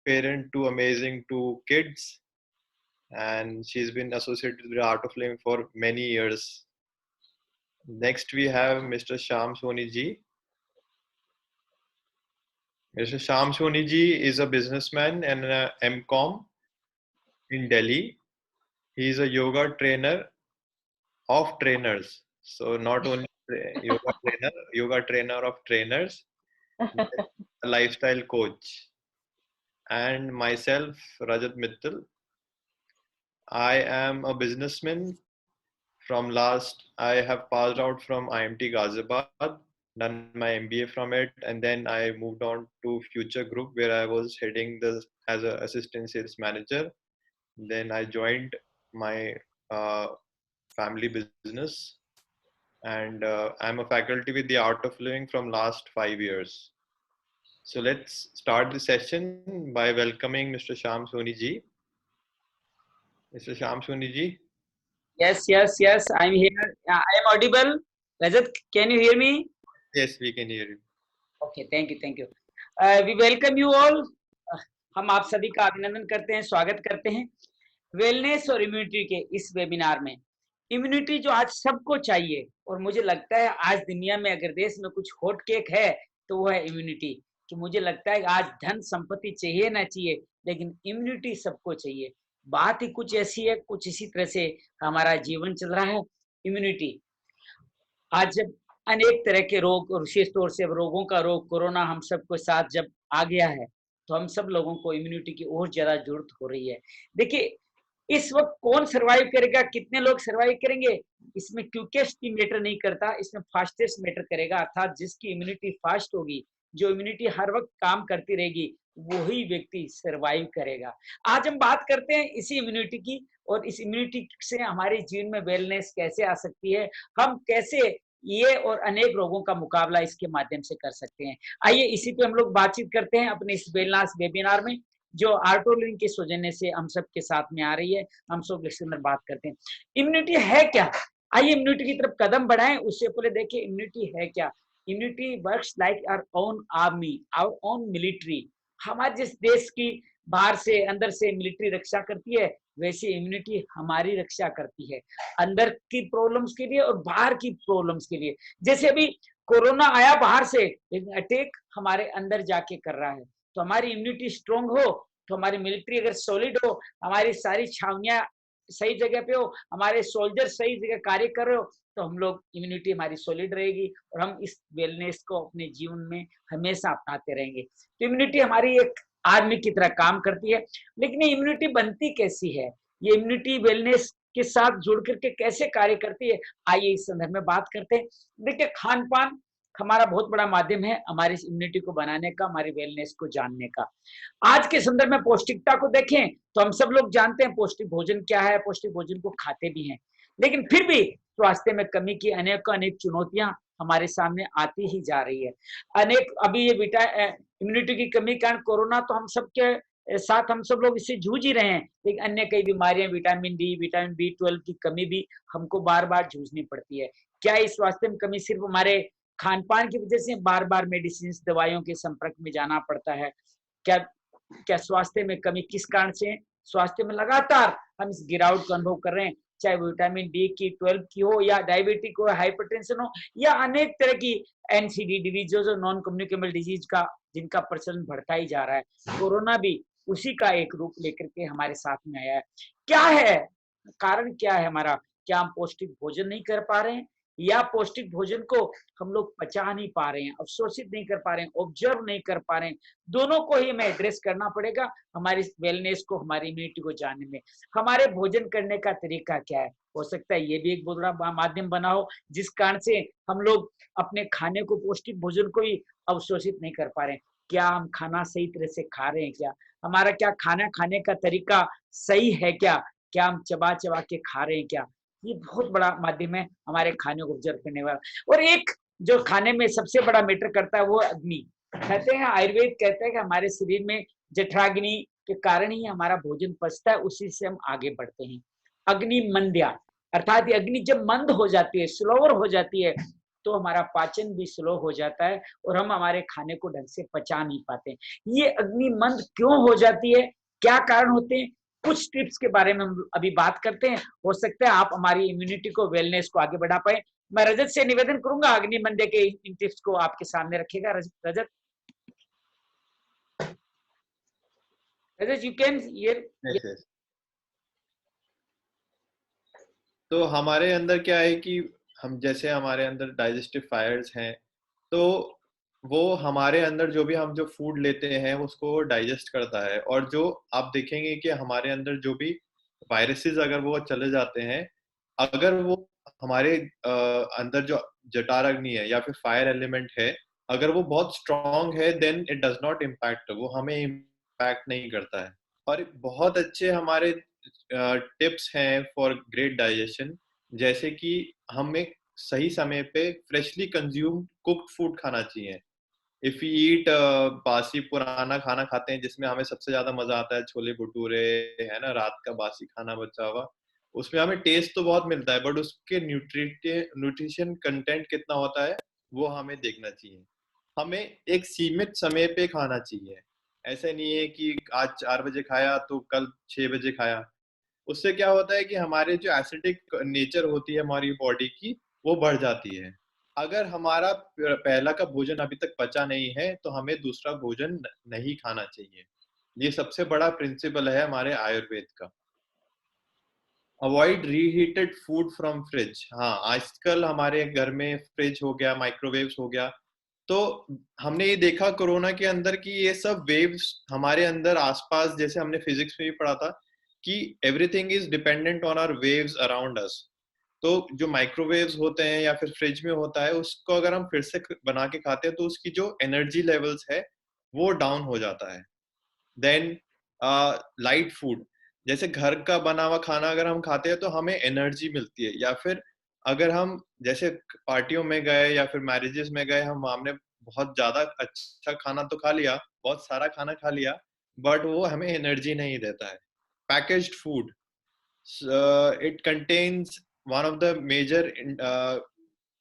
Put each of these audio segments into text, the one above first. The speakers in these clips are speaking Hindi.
parent to amazing two kids, and she's been associated with the art of living for many years. Next, we have Mr. Sham Soni ji. Mr. Sham Soni ji is a businessman and an MCom in Delhi. He is a yoga trainer of trainers. So not only yoga trainer of trainers, a lifestyle coach. And myself, Rajat Mittal. I am a businessman. I have passed out from IMT Ghaziabad, done my MBA from it, and then I moved on to Future Group where I was heading as an assistant sales manager. Then I joined my uh, family business, and I'm a faculty with the Art of Living from last 5 years. So let's start the session by welcoming Mr. Sham Soni ji. Mr. Sham Soni ji. Yes. I'm here. I am audible. Rajat, can you hear me? Yes, we can hear you. Okay, thank you. We welcome you all. हम आप सभी का अभिनंदन करते हैं, स्वागत करते हैं वेलनेस और इम्यूनिटी के इस वेबिनार में। इम्यूनिटी जो आज सबको चाहिए, और मुझे लगता है आज दुनिया में अगर देश में कुछ हॉट केक है तो वो है इम्यूनिटी। कि मुझे लगता है आज धन संपत्ति चाहिए ना चाहिए, लेकिन इम्यूनिटी सबको चाहिए। बात ही कुछ ऐसी है, कुछ इसी तरह से हमारा जीवन चल रहा है। इम्यूनिटी आज जब अनेक तरह के रोग और विशेष तौर से रोगों का रोग कोरोना हम सबको साथ जब आ गया है, तो हम सब लोगों को इम्यूनिटी की और ज्यादा जरूरत हो रही है। देखिए इस वक्त कौन सरवाइव करेगा, कितने लोग सरवाइव करेंगे, इसमें क्विकेस्ट की मैटर नहीं करता, इसमें फास्टेस्ट मैटर करेगा। अर्थात जिसकी इम्यूनिटी फास्ट होगी, जो इम्यूनिटी हर वक्त काम करती रहेगी, वही व्यक्ति सरवाइव करेगा। आज हम बात करते हैं इसी इम्यूनिटी की, और इस इम्यूनिटी से हमारे जीवन में वेलनेस कैसे आ सकती है, हम कैसे ये और अनेक रोगों का मुकाबला इसके माध्यम से कर सकते हैं। आइए इसी पे हम लोग बातचीत करते हैं अपने इस वेलनेस वेबिनार में, जो आर्ट ऑफ लिविंग के सौजन्य से हम सब के साथ में आ रही है। हम सब इसके अंदर बात करते हैं इम्यूनिटी है क्या। आइए इम्यूनिटी की तरफ कदम बढ़ाएं, उससे पहले देखिए इम्यूनिटी है क्या। Immunity works like our own army, our own military. हमारे जिस देश की बाहर से अंदर से मिलिट्री रक्षा करती है, वैसे इम्यूनिटी हमारी रक्षा करती है, अंदर की प्रॉब्लम्स के लिए और बाहर की प्रॉब्लम्स के लिए। जैसे अभी कोरोना आया बाहर से, लेकिन अटैक हमारे अंदर जाके कर रहा है। तो हमारी इम्यूनिटी स्ट्रांग हो, तो हमारी मिलिट्री अगर सॉलिड हो, हमारी सारी छावनियां सही जगह पे हो, हमारे सोल्जर सही जगह कार्य कर रहे हो, तो हम लोग इम्यूनिटी हमारी सॉलिड रहेगी और हम इस वेलनेस को अपने जीवन में हमेशा अपनाते रहेंगे। तो इम्यूनिटी हमारी एक आर्मी की तरह काम करती है। लेकिन ये इम्यूनिटी बनती कैसी है, ये इम्यूनिटी वेलनेस के साथ जुड़ करके कैसे कार्य करती है, आइए इस संदर्भ में बात करते हैं। देखिए खान पान हमारा बहुत बड़ा माध्यम है हमारी इम्यूनिटी को बनाने का, हमारी वेलनेस को जानने का। आज के संदर्भ में पौष्टिकता को देखें तो हम सब लोग जानते हैं पौष्टिक भोजन क्या है, पौष्टिक भोजन को खाते भी हैं, लेकिन फिर भी स्वास्थ्य में कमी की अनेक चुनौतियां हमारे सामने आती ही जा रही है। अनेक अभी ये इम्यूनिटी की कमी के कारण कोरोना तो हम सबके साथ हम सब लोग इससे जूझ ही रहे हैं, लेकिन अन्य कई बीमारियां, विटामिन डी, विटामिन B12 की कमी भी हमको बार बार जूझनी पड़ती है। क्या इस स्वास्थ्य में कमी सिर्फ हमारे खान पान की वजह से बार बार मेडिसिन दवाइयों के संपर्क में जाना पड़ता है? क्या स्वास्थ्य में कमी किस कारण से? स्वास्थ्य में लगातार हम इस गिरावट का अनुभव कर रहे हैं, चाहे विटामिन डी की 12 की हो, या डायबिटिक हो, हाइपरटेंशन हो, या अनेक तरह की NCD डिजीज जो नॉन कम्युनिकेबल डिजीज का जिनका प्रचलन बढ़ता ही जा रहा है। कोरोना भी उसी का एक रूप लेकर के हमारे साथ में आया है। क्या है कारण, क्या है हमारा? क्या हम पौष्टिक भोजन नहीं कर पा रहे हैं, या पौष्टिक भोजन को हम लोग पचा नहीं पा रहे हैं, अवशोषित नहीं कर पा रहे हैं, ऑब्जर्व नहीं कर पा रहे हैं? दोनों को ही हमें एड्रेस करना पड़ेगा हमारी वेलनेस को, हमारी इम्यूनिटी को जानने में। हमारे भोजन करने का तरीका क्या है? हो सकता है ये भी एक बहुत बड़ा माध्यम बना हो जिस कारण से हम लोग अपने खाने को, पौष्टिक भोजन को ही अवशोषित नहीं कर पा रहे हैं। क्या हम खाना सही तरह से खा रहे हैं? क्या हमारा क्या खाना खाने का तरीका सही है? क्या हम चबा चबा के खा रहे हैं? क्या ये बहुत बड़ा माध्यम है हमारे खाने को ऑब्जर्व करने वाला। और एक जो खाने में सबसे बड़ा मैटर करता है वो अग्नि। कहते हैं, आयुर्वेद कहते हैं कि हमारे शरीर में जठराग्नि के कारण ही हमारा भोजन पचता है, उसी से हम आगे बढ़ते हैं। अग्नि मंद्या, अर्थात अग्नि जब मंद हो जाती है, स्लोअर हो जाती है, तो हमारा पाचन भी स्लो हो जाता है और हम हमारे खाने को ढंग से पचा नहीं पाते। ये अग्नि मंद क्यों हो जाती है, क्या कारण होते हैं, कुछ टिप्स के बारे में हम अभी बात करते हैं। हो सकता है आप हमारी इम्यूनिटी को, वेलनेस को आगे बढ़ा पाए। मैं रजत से निवेदन करूंगा अग्नि मंद के इन टिप्स को आपके सामने रखेगा। रजत, यू कैन Yes, yes. तो हमारे अंदर क्या है कि हम जैसे हमारे अंदर डाइजेस्टिव फायर्स हैं, तो वो हमारे अंदर जो भी हम जो फूड लेते हैं उसको डाइजेस्ट करता है। और जो आप देखेंगे कि हमारे अंदर जो भी वायरसेस अगर वो चले जाते हैं, अगर वो हमारे अंदर जो जठार अग्नि है या फिर फायर एलिमेंट है, अगर वो बहुत स्ट्रांग है, then it does not impact, वो हमें इम्पैक्ट नहीं करता है। और बहुत अच्छे हमारे टिप्स हैं फॉर ग्रेट डाइजेशन, जैसे कि हमें सही समय पे फ्रेशली कंज्यूम कुक्ड फूड खाना चाहिए। इफ यू ईट बासी पुराना खाना खाते हैं जिसमें हमें सबसे ज्यादा मजा आता है छोले भटूरे, है ना, रात का बासी खाना बचा हुआ, उसमें हमें टेस्ट तो बहुत मिलता है, बट उसके न्यूट्रिशन कंटेंट कितना होता है वो हमें देखना चाहिए। हमें एक सीमित समय पे खाना चाहिए। ऐसे नहीं है कि आज 4 बजे खाया तो कल 6 बजे खाया। उससे क्या होता है कि हमारे जो एसिडिक नेचर होती है हमारी बॉडी की, वो बढ़ जाती है। अगर हमारा पहला का भोजन अभी तक पचा नहीं है तो हमें दूसरा भोजन नहीं खाना चाहिए। ये सबसे बड़ा प्रिंसिपल है हमारे आयुर्वेद का। Avoid reheated food from fridge. हाँ, आजकल हमारे घर में फ्रिज हो गया, माइक्रोवेव्स हो गया, तो हमने ये देखा कोरोना के अंदर कि ये सब वेव्स हमारे अंदर आसपास, जैसे हमने फिजिक्स में भी पढ़ा था कि everything is dependent on our waves around us. तो जो माइक्रोवेव्स होते हैं या फिर फ्रिज में होता है, उसको अगर हम फिर से बना के खाते हैं तो उसकी जो एनर्जी लेवल्स है वो डाउन हो जाता है। देन लाइट फूड, जैसे घर का बना हुआ खाना अगर हम खाते हैं तो हमें एनर्जी मिलती है। या फिर अगर हम जैसे पार्टियों में गए या फिर मैरिजेस में गए, हम हमने बहुत ज्यादा अच्छा खाना तो खा लिया, बहुत सारा खाना खा लिया, बट वो हमें एनर्जी नहीं देता है। Packaged food, it contains one of the major,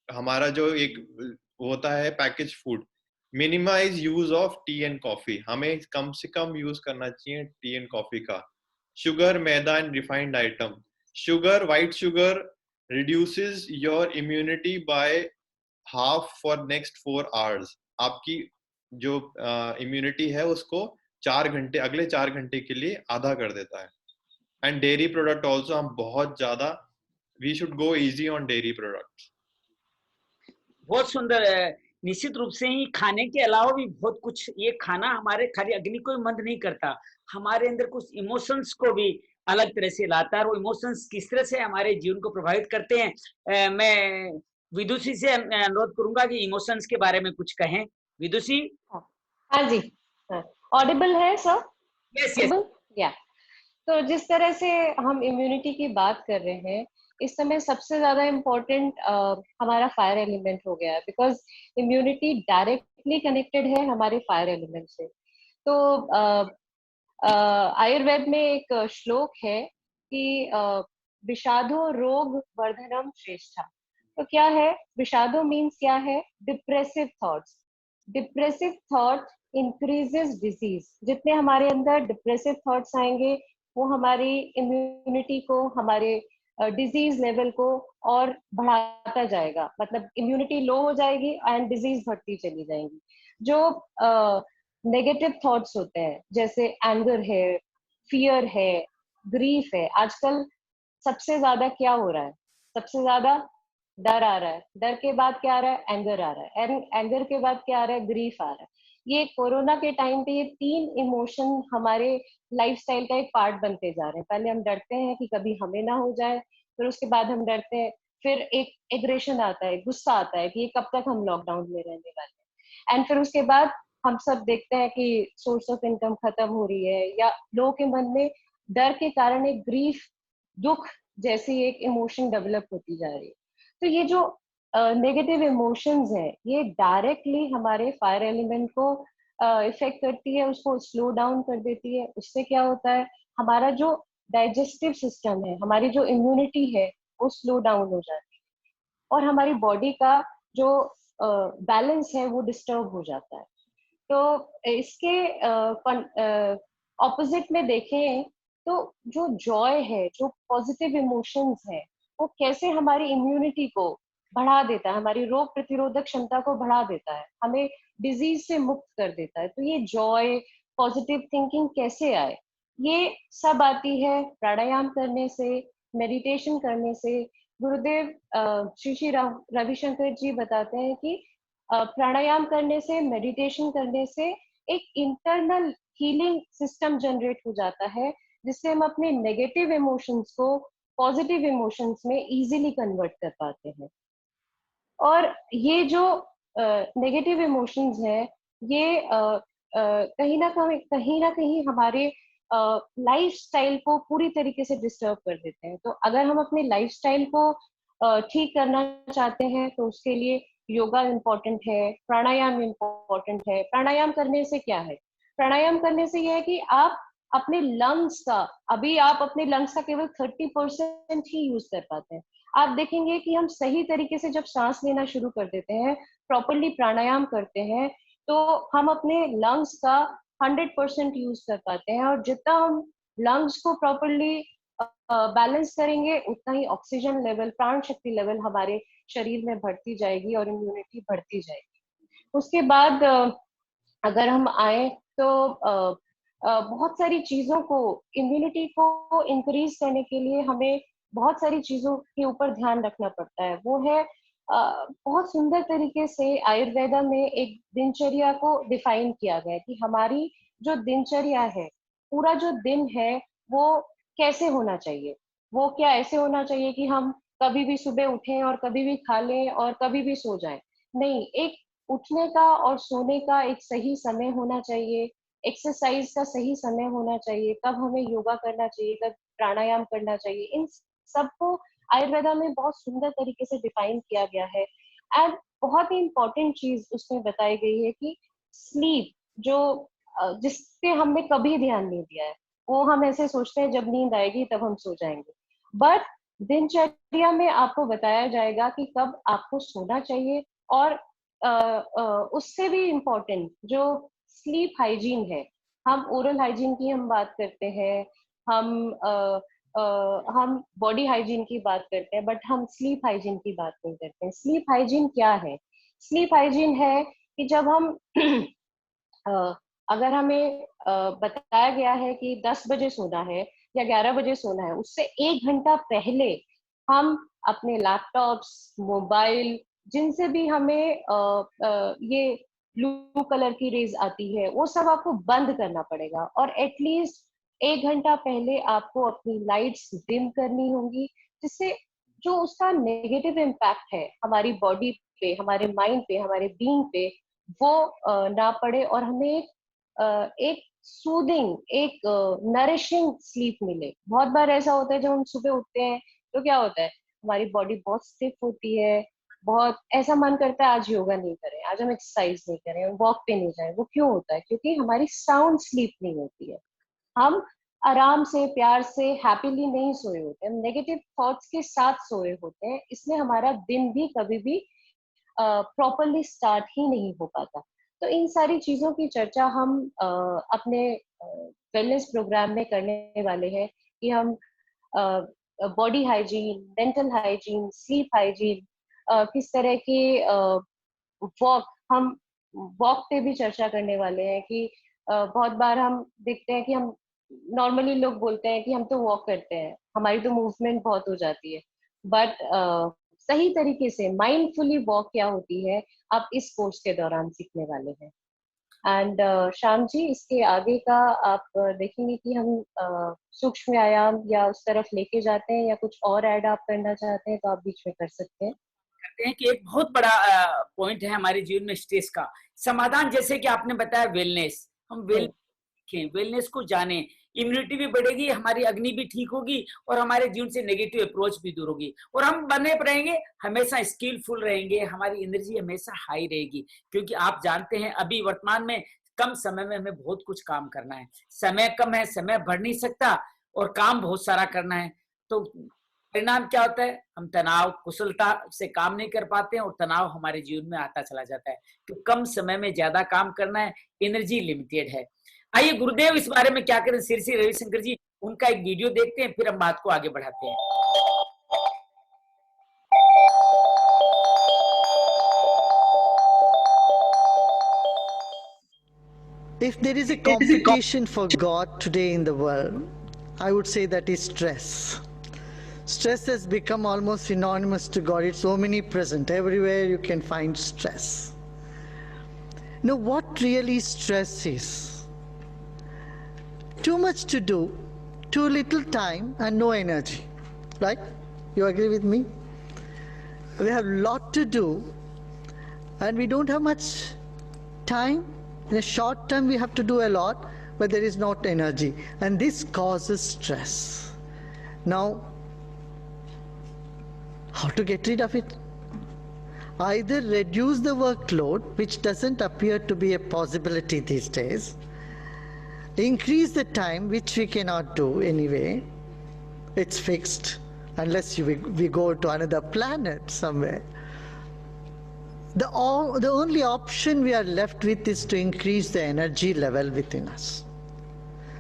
हमारा जो एक होता है package food, minimize use of tea and coffee, हमें कम से कम यूज करना चाहिए टी एंड कॉफी का। Sugar, maida and refined item, sugar, white sugar reduces your immunity by half for next 4 hours. आपकी जो इम्यूनिटी है उसको 4 घंटे, अगले 4 घंटे के लिए आधा कर देता है। एंड डेयरी प्रोडक्ट ऑल्सो, हम बहुत ज्यादा, we should go easy on dairy products. बहुत सुंदर है। निश्चित रूप से ही खाने के अलावा भी बहुत कुछ, ये खाना हमारे खाली अग्नि को मंद नहीं करता, हमारे अंदर कुछ इमोशंस को भी अलग तरह से लाता है। और वो इमोशंस किस तरह से हमारे जीवन को प्रभावित करते हैं, मैं विदुषी से अनुरोध करूंगा कि इमोशंस के बारे में कुछ कहें। विदुषी। हाँ जी, ऑडिबल है सर? Yes yes. या तो जिस तरह से हम इम्यूनिटी की बात कर रहे हैं, इस समय सबसे ज्यादा इम्पोर्टेंट हमारा फायर एलिमेंट हो गया है, बिकॉज इम्यूनिटी डायरेक्टली कनेक्टेड है हमारे फायर एलिमेंट से। तो आयुर्वेद में एक श्लोक है कि विषादो रोग वर्धनम श्रेष्ठा। तो क्या है विषादो? मीन्स क्या है? Depressive thoughts. Depressive thought increases disease. जितने हमारे अंदर डिप्रेसिव थॉट्स आएंगे वो हमारी इम्यूनिटी को, हमारे डिजीज लेवल को और बढ़ाता जाएगा। मतलब इम्यूनिटी लो हो जाएगी एंड डिजीज बढ़ती चली जाएंगी। जो नेगेटिव थॉट्स होते हैं, जैसे एंगर है, फियर है, ग्रीफ है। आजकल सबसे ज्यादा क्या हो रहा है? सबसे ज्यादा डर आ रहा है। डर के बाद क्या आ रहा है? एंगर आ रहा है। एंगर के बाद क्या आ रहा है? ग्रीफ आ रहा है। ये कोरोना के टाइम पे ये 3 इमोशन हमारे लाइफस्टाइल का एक पार्ट बनते जा रहे हैं। पहले हम डरते हैं कि कभी हमें ना हो जाए, फिर उसके बाद हम डरते हैं, फिर एक एग्रेशन आता है, गुस्सा आता है कि ये कब तक हम लॉकडाउन में रहने वाले हैं। एंड फिर उसके बाद हम सब देखते हैं कि सोर्स ऑफ इनकम खत्म हो रही है, या लोगों के मन में डर के कारण एक ग्रीफ, दुख जैसी एक इमोशन डेवलप होती जा रही है। तो ये जो नेगेटिव इमोशंस है, ये डायरेक्टली हमारे फायर एलिमेंट को इफेक्ट करती है, उसको स्लो डाउन कर देती है। उससे क्या होता है, हमारा जो डाइजेस्टिव सिस्टम है, हमारी जो इम्यूनिटी है, वो स्लो डाउन हो जाती है और हमारी बॉडी का जो बैलेंस है वो डिस्टर्ब हो जाता है। तो इसके ऑपोजिट में देखें तो जो जॉय है, जो पॉजिटिव इमोशंस है, वो कैसे हमारी इम्यूनिटी को बढ़ा देता है, हमारी रोग प्रतिरोधक क्षमता को बढ़ा देता है, हमें डिजीज से मुक्त कर देता है। तो ये जॉय, पॉजिटिव थिंकिंग कैसे आए, ये सब आती है प्राणायाम करने से, मेडिटेशन करने से। गुरुदेव श्री श्री रविशंकर जी बताते हैं कि प्राणायाम करने से, मेडिटेशन करने से एक इंटरनल हीलिंग सिस्टम जनरेट हो जाता है, जिससे हम अपने नेगेटिव इमोशंस को पॉजिटिव इमोशंस में इजीली कन्वर्ट कर पाते हैं। और ये जो नेगेटिव इमोशंस है, ये कहीं ना कहीं हमारे लाइफस्टाइल को पूरी तरीके से डिस्टर्ब कर देते हैं। तो अगर हम अपने लाइफस्टाइल को ठीक करना चाहते हैं तो उसके लिए योगा इम्पोर्टेंट है, प्राणायाम इम्पोर्टेंट है। प्राणायाम करने से क्या है, प्राणायाम करने से यह है कि आप अपने लंग्स का, अभी आप अपने लंग्स का केवल 30% ही यूज कर पाते हैं। आप देखेंगे कि हम सही तरीके से जब सांस लेना शुरू कर देते हैं, प्रॉपरली प्राणायाम करते हैं, तो हम अपने लंग्स का 100% यूज कर पाते हैं। और जितना हम लंग्स को प्रॉपरली बैलेंस करेंगे, उतना ही ऑक्सीजन लेवल, प्राण शक्ति लेवल हमारे शरीर में बढ़ती जाएगी और इम्यूनिटी बढ़ती जाएगी। उसके बाद अगर हम आए तो बहुत सारी चीजों को, इम्यूनिटी को इंक्रीज करने के लिए हमें बहुत सारी चीजों के ऊपर ध्यान रखना पड़ता है। वो है बहुत सुंदर तरीके से आयुर्वेदा में एक दिनचर्या को डिफाइन किया गया है कि हमारी जो दिनचर्या है, पूरा जो दिन है, वो कैसे होना चाहिए। वो क्या ऐसे होना चाहिए कि हम कभी भी सुबह उठें और कभी भी खा लें और कभी भी सो जाएं। नहीं, एक उठने का और सोने का एक सही समय होना चाहिए, एक्सरसाइज का सही समय होना चाहिए, कब हमें योगा करना चाहिए, कब प्राणायाम करना चाहिए। इन सबको आयुर्वेदा में बहुत सुंदर तरीके से डिफाइन किया गया है। एंड बहुत ही इंपॉर्टेंट चीज उसमें बताई गई है कि स्लीप, जो जिस पे हमने कभी ध्यान नहीं दिया है, वो हम ऐसे सोचते हैं जब नींद आएगी तब हम सो जाएंगे, बट दिनचर्या में आपको बताया जाएगा कि कब आपको सोना चाहिए। और उससे भी इम्पोर्टेंट जो स्लीप हाइजीन है, हम ओरल हाइजीन की हम बात करते हैं, हम बॉडी हाइजीन की बात करते हैं, बट हम स्लीप हाइजीन की बात नहीं करते हैं। स्लीप हाइजीन क्या है? स्लीप हाइजीन है कि जब हम अगर हमें बताया गया है कि 10 बजे सोना है या 11 बजे सोना है, उससे 1 घंटा पहले हम अपने लैपटॉप्स, मोबाइल, जिनसे भी हमें ये ब्लू कलर की रेज आती है, वो सब आपको बंद करना पड़ेगा। और एटलीस्ट 1 घंटा पहले आपको अपनी लाइट्स डिम करनी होंगी, जिससे जो उसका नेगेटिव इम्पैक्ट है हमारी बॉडी पे, हमारे माइंड पे, हमारे बीइंग पे, वो ना पड़े और हमें एक सूदिंग, एक नरिशिंग स्लीप मिले। बहुत बार ऐसा होता है जब हम सुबह उठते हैं तो क्या होता है, हमारी बॉडी बहुत स्टिफ होती है, बहुत ऐसा मन करता है आज योगा नहीं करें, आज हम एक्सरसाइज नहीं करें, वॉक पे नहीं जाएं। वो क्यों होता है? क्योंकि हमारी साउंड स्लीप नहीं होती है, हम आराम से, प्यार से, हैप्पीली नहीं सोए होते, हम नेगेटिव थॉट्स के साथ सोए होते हैं। इसलिए हमारा दिन भी कभी भी प्रॉपरली स्टार्ट ही नहीं हो पाता। तो इन सारी चीजों की चर्चा हम अपने वेलनेस प्रोग्राम में करने वाले हैं कि हम body hygiene, mental hygiene, sleep hygiene, किस तरह के वॉक, हम वॉक पे भी चर्चा करने वाले हैं कि बहुत बार हम देखते हैं कि हम नॉर्मली लोग बोलते हैं कि हम तो वॉक करते हैं, हमारी तो मूवमेंट बहुत हो जाती है, बट सही तरीके से माइंडफुली वॉक क्या होती है, आप इस कोर्स के दौरान सीखने वाले हैं। एंड श्याम जी, इसके आगे का आप देखेंगे कि हम सूक्ष्म व्यायाम या उस तरफ लेके जाते हैं, या कुछ और ऐड आप करना चाहते हैं तो आप बीच में कर सकते हैं। करते हैं कि एक बहुत बड़ा पॉइंट है हमारे जीवन में स्ट्रेस का समाधान। जैसे कि आपने बताया वेलनेस, हम वेलनेस को जाने, इम्यूनिटी भी बढ़ेगी, हमारी अग्नि भी ठीक होगी और हमारे जीवन से नेगेटिव अप्रोच भी दूर होगी और हम बने रहेंगे, हमेशा स्किलफुल रहेंगे, हमारी एनर्जी हमेशा हाई रहेगी। क्योंकि आप जानते हैं अभी वर्तमान में कम समय में हमें बहुत कुछ काम करना है, समय कम है, समय बढ़ नहीं सकता और काम बहुत सारा करना है। तो परिणाम क्या होता है? हम तनाव, कुशलता से काम नहीं कर पाते हैं और तनाव हमारे जीवन में आता चला जाता है, तो कम समय में ज्यादा काम करना है, एनर्जी लिमिटेड है। आइए गुरुदेव इस बारे में क्या करें, श्री श्री रविशंकर जी, उनका एक वीडियो देखते हैं, फिर हम बात को आगे बढ़ाते हैं। If there is a competition for God today in the world, I would say that is stress. Stress has become almost synonymous to God. It's omnipresent. Everywhere you can find stress. Now, what really stress is? Too much to do, too little time, and no energy. Right? You agree with me? We have a lot to do, and we don't have much time. In a short time we have to do a lot, but there is not energy, and this causes stress. Now, how to get rid of it? Either reduce the workload, which doesn't appear to be a possibility these days, increase the time, which we cannot do anyway, it's fixed unless we go to another planet somewhere. The only option we are left with is to increase the energy level within us.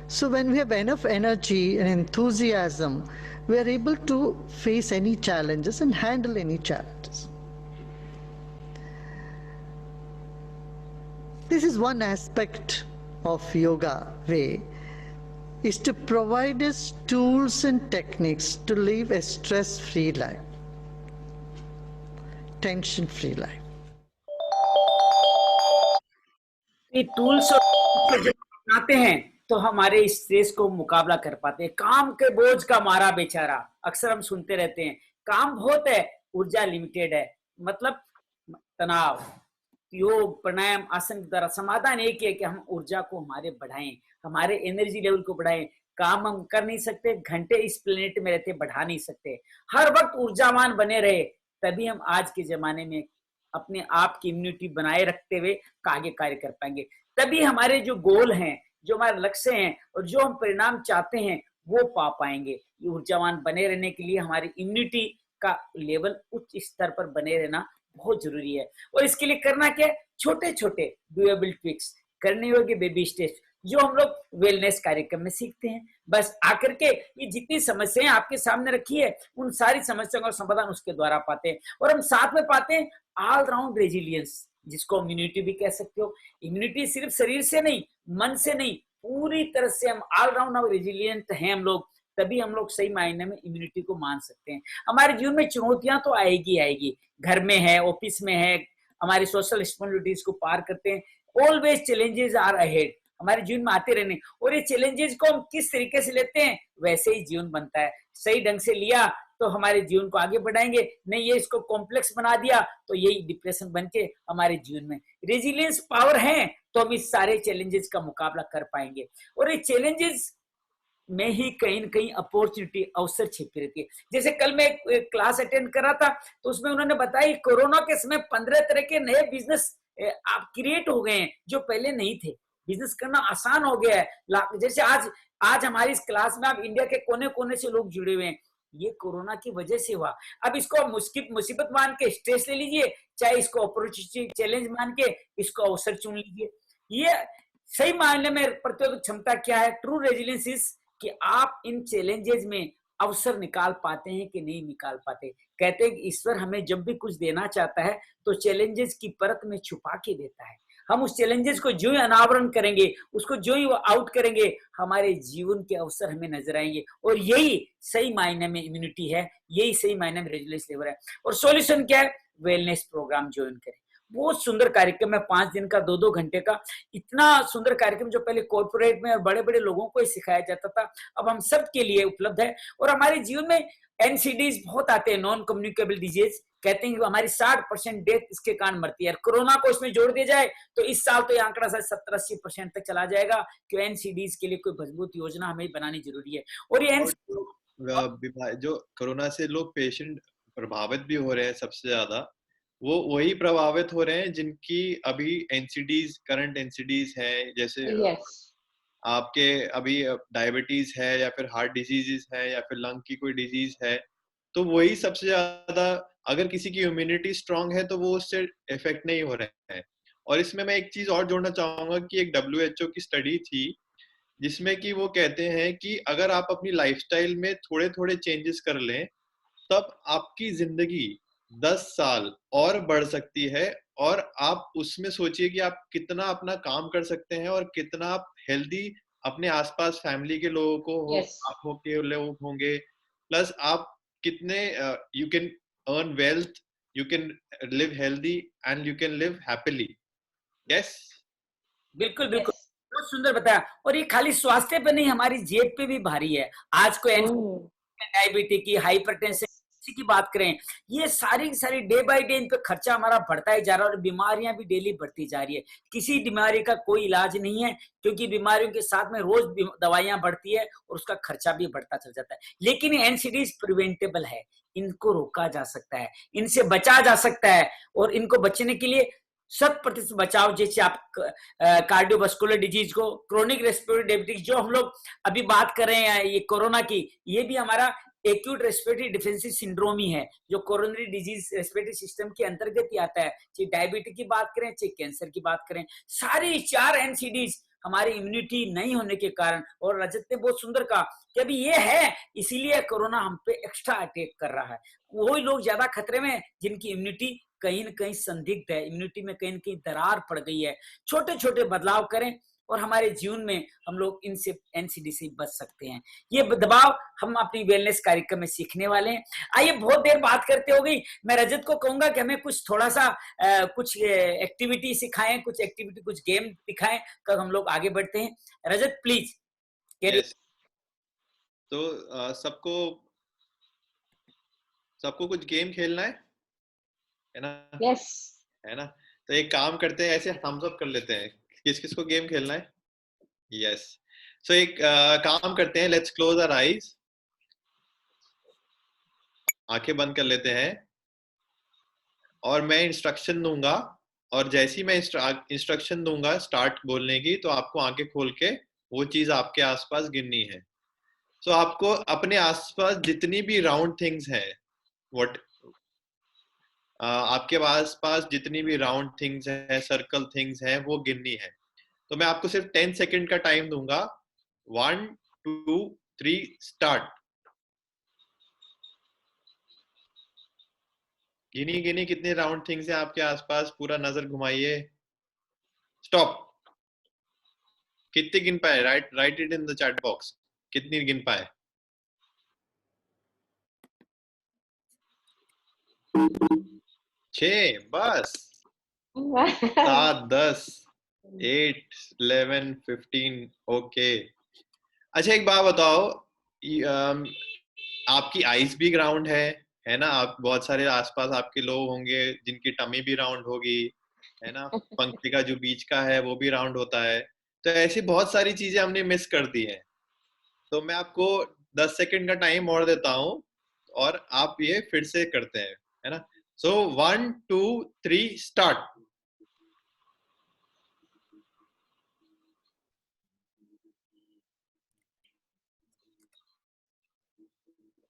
So when we have enough energy and enthusiasm, we are able to face any challenges and handle any challenges. This is one aspect of yoga way, is to provide us tools and techniques to live a stress-free life, tension-free life. ये टूल्स अपनाते हैं तो हमारे स्ट्रेस को मुकाबला कर पाते हैं। काम के बोझ का मारा बेचारा, अक्सर हम सुनते रहते हैं, काम बहुत है, ऊर्जा लिमिटेड है। मतलब तनाव, योग, प्राणायाम, आसन के द्वारा समाधान एक ही है कि हम ऊर्जा को हमारे बढ़ाएं, हमारे एनर्जी लेवल को बढ़ाएं। काम हम कर नहीं सकते, घंटे इस प्लेनेट में रहते बढ़ा नहीं सकते, हर वक्त ऊर्जावान बने रहे, तभी हम आज के जमाने में अपने आप की इम्यूनिटी बनाए रखते हुए आगे कार्य कर पाएंगे। तभी हमारे जो गोल हैं, जो हमारे लक्ष्य हैं और जो हम परिणाम चाहते हैं वो पा पाएंगे। ऊर्जावान बने रहने के लिए हमारी इम्यूनिटी का लेवल उच्च स्तर पर बने रहना बहुत जरूरी है। और इसके लिए करना क्या है? छोटे छोटे डूएबल ट्रिक्स, करने योग्य बेबी स्टेप्स, जो हम लोग वेलनेस कार्यक्रम में सीखते हैं। बस आकर के ये जितनी समस्याएं आपके सामने रखी है, उन सारी समस्याओं का समाधान उसके द्वारा पाते हैं। और हम साथ में पाते हैं ऑल राउंड रेजिलियंस, जिसको इम्यूनिटी भी कह सकते हो। इम्यूनिटी सिर्फ शरीर से नहीं, मन से नहीं, पूरी तरह से हम ऑल राउंड रेजिलियंट हैं हम लोग, तभी हम लोग सही मायने में इम्यूनिटी को मान सकते हैं। हमारे जीवन में चुनौतियां तो आएगी आएगी, घर में है, ऑफिस में है, हमारी सोशल रिस्पॉन्सिबिलिटीज को पार करते हैं। ऑलवेज चैलेंजेस आर अहेड, हमारे जीवन में आते रहने, और ये चैलेंजेस को हम किस तरीके से लेते हैं वैसे ही जीवन बनता है। सही ढंग से लिया तो हमारे जीवन को आगे बढ़ाएंगे, नहीं ये इसको कॉम्प्लेक्स बना दिया तो यही डिप्रेशन बन के हमारे जीवन में। रेजिलियंस पावर है तो हम इस सारे चैलेंजेस का मुकाबला कर पाएंगे, और ये चैलेंजेस में ही कहीं न कहीं अपॉर्चुनिटी, अवसर छिपी रहती है। जैसे कल मैं एक क्लास अटेंड कर रहा था तो उसमें उन्होंने बताया कोरोना के समय 15 तरह के नए बिजनेस आप क्रिएट हो गए हैं जो पहले नहीं थे। बिजनेस करना आसान हो गया है। जैसे आज हमारी इस क्लास में आप इंडिया के कोने कोने से लोग जुड़े हुए हैं, ये कोरोना की वजह से हुआ। अब इसको मुसीबत मान के स्ट्रेस ले लीजिए, चाहे इसको अपॉर्चुनिटी चैलेंज मान के इसको अवसर चुन लीजिए। ये सही मायने में प्रतिरोधक क्षमता क्या है? ट्रू रेजिलियंस इज कि आप इन चैलेंजेस में अवसर निकाल पाते हैं कि नहीं निकाल पाते। कहते हैं कि ईश्वर हमें जब भी कुछ देना चाहता है तो चैलेंजेस की परत में छुपा के देता है। हम उस चैलेंजेस को जो ही अनावरण करेंगे, उसको जो ही आउट करेंगे, हमारे जीवन के अवसर हमें नजर आएंगे। और यही सही मायने में इम्यूनिटी है, यही सही मायने में रेजिलियंस लेवल है। और सॉल्यूशन क्या है? वेलनेस प्रोग्राम ज्वाइन करें। बहुत सुंदर कार्यक्रम है, 5 दिन का, 2-2 घंटे का। इतना सुंदर कार्यक्रम जो पहले कॉर्पोरेट में और बड़े बड़े लोगों को ही सिखाया जाता था, अब हम सब के लिए उपलब्ध है। और हमारे जीवन में एनसीडीज बहुत आते हैं, नॉन कम्युनिकेबल डिजीज। कहते हैं कि हमारी 60% डेथ इसके कारण मरती है। कोरोना को इसमें जोड़ दिया जाए तो इस साल तो ये आंकड़ा 70-80% तक चला जाएगा। कि एनसीडीज के लिए कोई मजबूत योजना हमें बनानी जरूरी है। और ये जो कोरोना से लोग पेशेंट प्रभावित भी हो रहे हैं, सबसे ज्यादा वो वही प्रभावित हो रहे हैं जिनकी अभी एनसीडीज, करंट एनसीडीज है। जैसे आपके अभी डायबिटीज है, या फिर हार्ट डिजीजेस है, या फिर लंग की कोई डिजीज है, तो वही सबसे ज्यादा, अगर किसी की इम्यूनिटी स्ट्रांग है तो वो उससे इफेक्ट नहीं हो रहा है। और इसमें मैं एक चीज और जोड़ना चाहूंगा कि एक WHO की स्टडी थी जिसमें कि वो कहते हैं कि अगर आप अपनी लाइफस्टाइल में थोड़े थोड़े चेंजेस कर लें तब आपकी जिंदगी 10 साल और बढ़ सकती है। और आप उसमें सोचिए कि आप कितना अपना काम कर सकते हैं और कितना आप हेल्दी अपने आसपास फैमिली के लोगों को हो, Yes. आपको के लोग होंगे, प्लस आप कितने you can earn wealth, you can live healthy and you can live happily. Yes, बिल्कुल बिल्कुल, Yes. बहुत सुंदर बताया। और ये खाली स्वास्थ्य पे नहीं, हमारी जेब पे भी भारी है। आज को Mm. डायबिटीज की, हाइपरटेंशन की बात करें, ये सारी सारी डे बाय डे इन पे खर्चा हमारा बढ़ता ही जा रहा है और बीमारियां भी डेली बढ़ती जा रही है। किसी बीमारी का कोई इलाज नहीं है, क्योंकि बीमारियों के साथ में रोज दवाइयां बढ़ती है और उसका खर्चा भी बढ़ता चल जाता है। लेकिन एनसीडीज प्रिवेंटेबल है, इनको रोका जा सकता है, इनसे बचा जा सकता है। और इनको बचने के लिए 100% बचाव, जैसे आप कार्डियोवास्कुलर डिजीज को, क्रोनिक रेस्पिरेटरी डायबिटीज जो हम लोग अभी बात कर रहे हैं, ये कोरोना की, ये भी हमारा एक्यूट रेस्पिरेटरी डिफेंसिव सिंड्रोम ही है, जो कोरोनरी डिजीज रेस्पिरेटरी सिस्टम के अंतर्गत ही आता है। चाहे डायबिटीज की बात करें, चाहे कैंसर की बात करें, सारी 4 एनसीडीज हमारी इम्यूनिटी नहीं होने के कारण। और रजत ने बहुत सुंदर कहा कि अभी ये है, इसीलिए कोरोना हम पे एक्स्ट्रा अटैक कर रहा है। वही लोग ज्यादा खतरे में जिनकी इम्यूनिटी कहीं न कहीं संदिग्ध है, इम्यूनिटी में कहीं न कहीं दरार पड़ गई है। छोटे छोटे बदलाव करें और हमारे जीवन में हम लोग इनसे एनसीडी से बच सकते हैं। ये दबाव हम अपनी वेलनेस कार्यक्रम में सीखने वाले हैं। आइए, बहुत देर बात करते हो गई, मैं रजत को कहूंगा कि हमें कुछ थोड़ा सा कुछ एक्टिविटी सिखाएं, कुछ एक्टिविटी, कुछ गेम दिखाएं, तब हम लोग आगे बढ़ते हैं। रजत प्लीज। यस। तो सबको कुछ गेम खेलना है ना? Yes. है ना? तो एक काम करते हैं, ऐसे थम्स अप कर लेते हैं, किस किस को गेम खेलना है। यस, सो एक काम करते हैं, लेट्स क्लोज आवर आईज, आंखें बंद कर लेते हैं और मैं इंस्ट्रक्शन दूंगा, और जैसे ही मैं इंस्ट्रक्शन दूंगा स्टार्ट बोलने की, तो आपको आंखें खोल के वो चीज आपके आसपास गिननी है। सो आपको अपने आसपास जितनी भी राउंड थिंग्स हैं, व्हाट आपके आसपास जितनी भी राउंड थिंग्स हैं, सर्कल थिंग्स हैं, वो गिननी है। तो मैं आपको सिर्फ 10 सेकंड का टाइम दूंगा। 1 2 3 स्टार्ट। गिनी कितने राउंड थिंग्स हैं आपके आसपास, पूरा नजर घुमाइए। स्टॉप। कितने गिन पाए? Right it in the chat box, कितनी गिन पाए? 6 बस? 7 10 8 11 15। ओके, अच्छा एक बात बताओ, आपकी आईज भी राउंड है ना? आप बहुत सारे आसपास आपके लोग होंगे जिनकी टमी भी राउंड होगी, है ना? पंक्ति का जो बीच का है वो भी राउंड होता है। तो ऐसी बहुत सारी चीजें हमने मिस कर दी हैं। तो मैं आपको 10 सेकंड का टाइम और देता हूं और आप ये फिर से करते हैं, है ना? सो 1 2 3 start.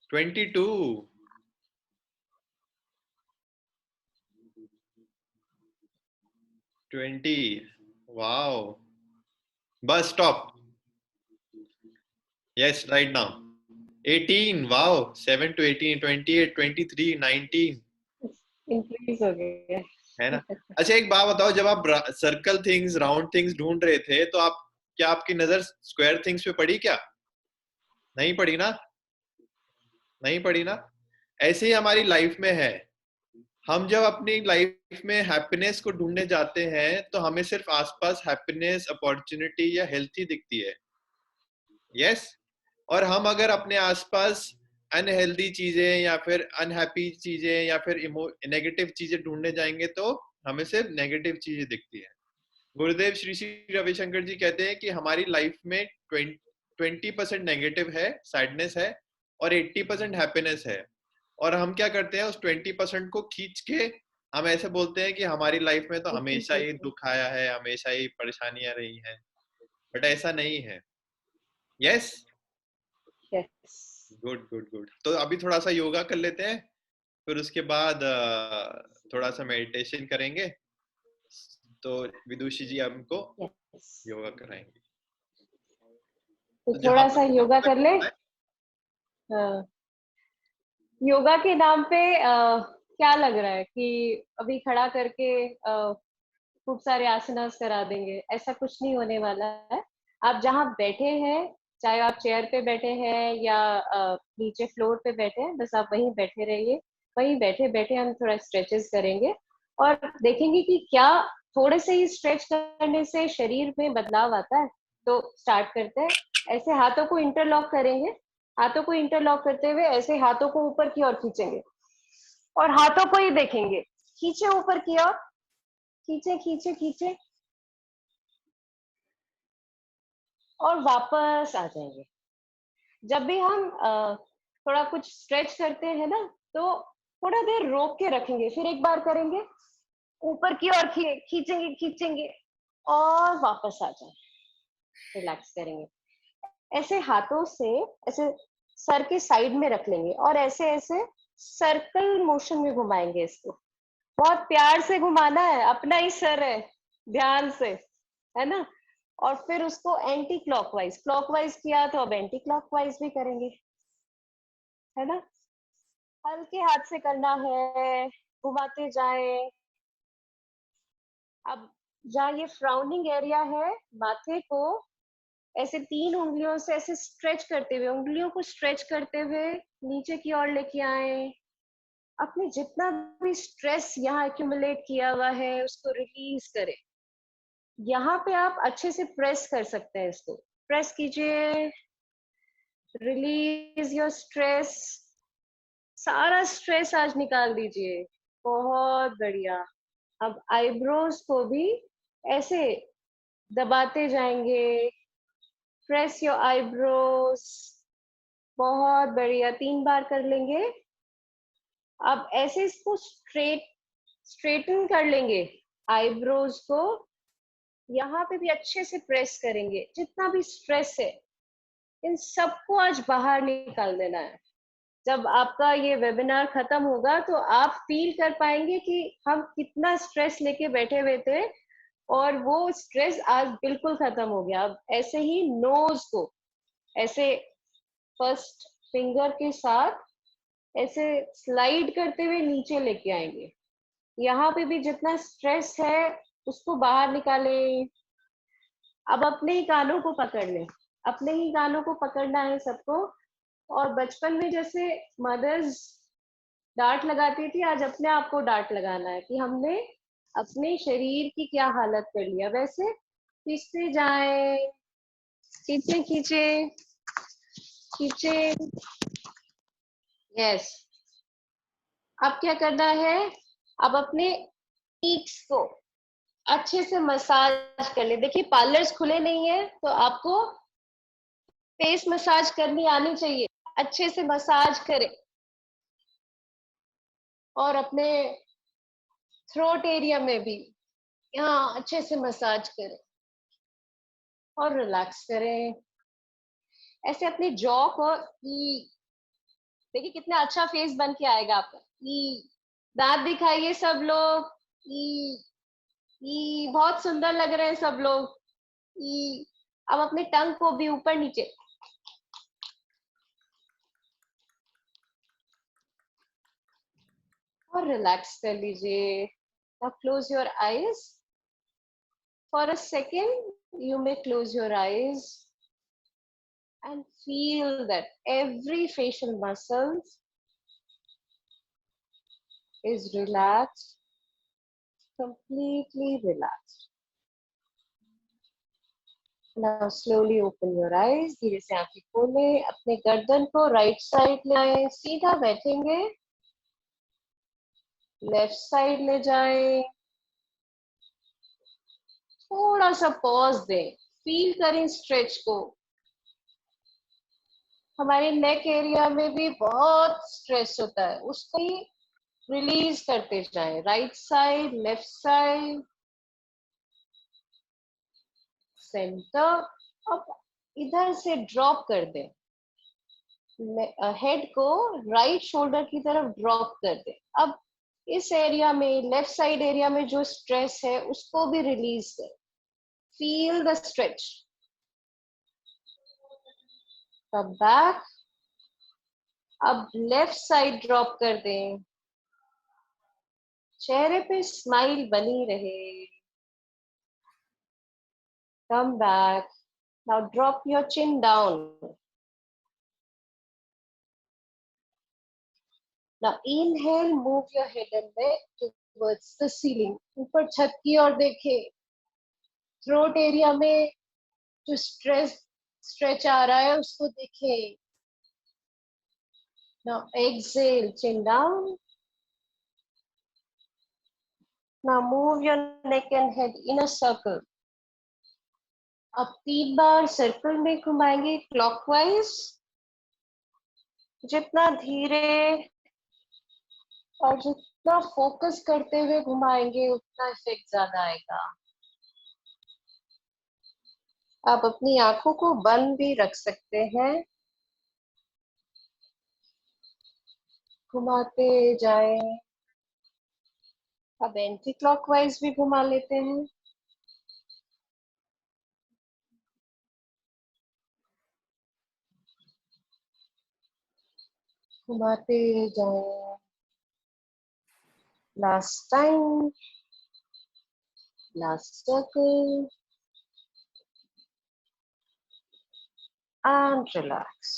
22 20। Wow, bus stop. Yes, right now 18। Wow, 7 to 18 28 23 19। Increase हो गया है ना? अच्छा एक बात बताओ, जब आप सर्कल थिंग्स, राउंड थिंग्स ढूंढ रहे थे, तो क्या आपकी नजर स्क्वायर थिंग्स पे पड़ी क्या? नहीं पड़ी ना? नहीं पड़ी ना? ऐसे ही हमारी लाइफ में है। हम जब अपनी लाइफ में हैप्पीनेस को ढूंढने जाते हैं तो हमें सिर्फ आसपास हैप्पीनेस, अपॉर्चुनिटी या हेल्थ ही दिखती है। यस, और हम अगर अपने आसपास अनहेल्दी चीजें या फिर अनहैप्पी चीजें या फिर नेगेटिव चीजें ढूंढने जाएंगे तो हमें सिर्फ नेगेटिव चीजें दिखती है। गुरुदेव श्री श्री रविशंकर जी कहते हैं कि हमारी लाइफ में 20% नेगेटिव है, सैडनेस है, और 80% हैप्पीनेस है। और हम क्या करते हैं, उस 20% को खींच के हम ऐसे बोलते हैं कि हमारी लाइफ में तो हमेशा ही दुख आया है, हमेशा ही परेशानियां रही हैं, बट ऐसा नहीं है। Yes, Yes. Good good good. तो अभी थोड़ा सा योगा कर लेते हैं, फिर उसके बाद थोड़ा सा मेडिटेशन करेंगे। तो विदुषी जी हमको Yes. योगा कराएंगे। तो तो थोड़ा जहाँ सा योगा कर ले। हाँ। योगा के नाम पे क्या लग रहा है कि अभी खड़ा करके खूब सारे आसनास करा देंगे? ऐसा कुछ नहीं होने वाला है। आप जहाँ बैठे हैं, चाहे आप चेयर पे बैठे हैं या नीचे फ्लोर पे बैठे हैं, बस आप वहीं बैठे रहिए। वहीं बैठे बैठे हम थोड़ा स्ट्रेचेस करेंगे और देखेंगे कि क्या थोड़े से ही स्ट्रेच करने से शरीर में बदलाव आता है। तो स्टार्ट करते हैं। ऐसे हाथों को इंटरलॉक करेंगे। हाथों को इंटरलॉक करते हुए ऐसे हाथों को ऊपर की ओर खींचेंगे और हाथों को ही देखेंगे। खींचे ऊपर की ओर, खींचे खींचे खींचे और वापस आ जाएंगे। जब भी हम थोड़ा कुछ स्ट्रेच करते हैं ना, तो थोड़ा देर रोक के रखेंगे, फिर एक बार करेंगे, ऊपर की ओर खींचेंगे खींचेंगे और वापस आ जाए, रिलैक्स करेंगे। ऐसे हाथों से ऐसे सर के साइड में रख लेंगे और ऐसे ऐसे सर्कल मोशन में घुमाएंगे इसको। बहुत प्यार से घुमाना है, अपना ही सर है, ध्यान से, है ना। और फिर उसको एंटी क्लॉकवाइज, क्लॉकवाइज किया तो अब एंटी क्लॉकवाइज भी करेंगे, है ना। हल्के हाथ से करना है, घुमाते जाएं। अब जहाँ ये फ्राउनिंग एरिया है, माथे को ऐसे 3 उंगलियों से ऐसे स्ट्रेच करते हुए, उंगलियों को स्ट्रेच करते हुए नीचे की ओर लेके आए। अपने जितना भी स्ट्रेस यहाँ एक्यूमुलेट किया हुआ है उसको रिलीज करें। यहाँ पे आप अच्छे से प्रेस कर सकते हैं, इसको प्रेस कीजिए, रिलीज योर स्ट्रेस। सारा स्ट्रेस आज निकाल दीजिए। बहुत बढ़िया। अब आईब्रोज को भी ऐसे दबाते जाएंगे। Press your eyebrows. बहुत बढ़िया, 3 बार कर लेंगे। अब ऐसे इसको स्ट्रेटन कर लेंगे। आईब्रोज को यहाँ पे भी अच्छे से प्रेस करेंगे। जितना भी स्ट्रेस है इन सबको आज बाहर निकाल देना है। जब आपका ये वेबिनार खत्म होगा तो आप फील कर पाएंगे कि हम कितना स्ट्रेस लेके बैठे हुए थे और वो स्ट्रेस आज बिल्कुल खत्म हो गया। अब ऐसे ही नोज को ऐसे फर्स्ट फिंगर के साथ ऐसे स्लाइड करते हुए नीचे लेके आएंगे। यहाँ पे भी जितना स्ट्रेस है उसको बाहर निकालें। अब अपने ही कानों को पकड़ लें, अपने ही कानों को पकड़ना है सबको। और बचपन में जैसे मदर्स डांट लगाती थी, आज अपने आप को डांट लगाना है कि हमने अपने शरीर की क्या हालत कर लिया। वैसे खींचते जाए, खींचे खींचे खींचे। यस। अब क्या करना है, अब अपने चीक्स को अच्छे से मसाज कर ले। देखिए पार्लर्स खुले नहीं है तो आपको फेस मसाज करनी आनी चाहिए। अच्छे से मसाज करें और अपने थ्रोट एरिया में भी यहाँ अच्छे से मसाज करें और रिलैक्स करें। ऐसे अपने जॉ को देखिए कितना अच्छा फेस बन के आएगा आपका। दांत दिखाइए सब लोग। बहुत सुंदर लग रहे हैं सब लोग। अब अपने टंग को भी ऊपर नीचे और रिलैक्स कर लीजिए। Now close your eyes. For a second, you may close your eyes and feel that every facial muscle is relaxed, completely relaxed. Now slowly open your eyes. धीरे से आंखें खोलें। अपने गर्दन को राइट साइड ले आए, सीधा बैठेंगे। लेफ्ट साइड ले जाएं। थोड़ा सा पॉज दें, फील करें स्ट्रेच को। हमारे नेक एरिया में भी बहुत स्ट्रेस होता है, उसको ही रिलीज करते जाएं। Right side, left side, centre. अब इधर से ड्रॉप कर दें। हेड को राइट शोल्डर की तरफ ड्रॉप कर दे। अब इस एरिया में, लेफ्ट साइड एरिया में जो स्ट्रेस है उसको भी रिलीज कर। Feel the stretch. Come back. अब लेफ्ट साइड ड्रॉप कर दें। चेहरे पे स्माइल बनी रहे। Come back. Now drop your chin down. Now inhale, move your head and neck towards the ceiling. ऊपर छत की ओर देखें। थ्रोट एरिया में जो स्ट्रेच आ रहा है उसको देखें। Now exhale, chin down. Now move your neck and head in a circle. अब 3 बार सर्कल में घुमाएंगे क्लॉकवाइज। जितना धीरे और जितना फोकस करते हुए घुमाएंगे उतना इफेक्ट ज्यादा आएगा। आप अपनी आंखों को बंद भी रख सकते हैं। घुमाते जाएं। अब एंटी क्लॉकवाइज भी घुमा लेते हैं। घुमाते जाएं। Last time. Last circle. And relax.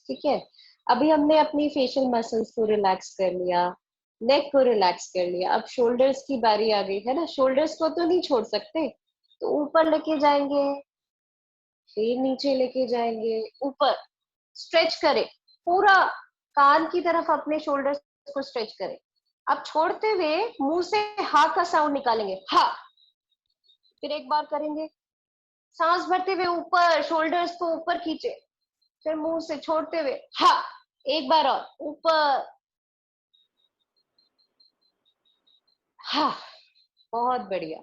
ठीक है, अभी हमने अपनी फेशियल मसल्स को रिलैक्स कर लिया, नेक को रिलैक्स कर लिया। अब शोल्डर्स की बारी आ गई है ना। शोल्डर्स को तो नहीं छोड़ सकते, तो ऊपर लेके जाएंगे, फिर नीचे लेके जाएंगे, ऊपर। स्ट्रेच करें पूरा, कान की तरफ अपने शोल्डर्स को स्ट्रेच करें। अब छोड़ते हुए मुंह से हा का साउंड निकालेंगे, हा। फिर एक बार करेंगे, सांस भरते हुए ऊपर, शोल्डर्स को ऊपर खींचे, फिर मुंह से छोड़ते हुए हा। एक बार और, ऊपर, हा। बहुत बढ़िया।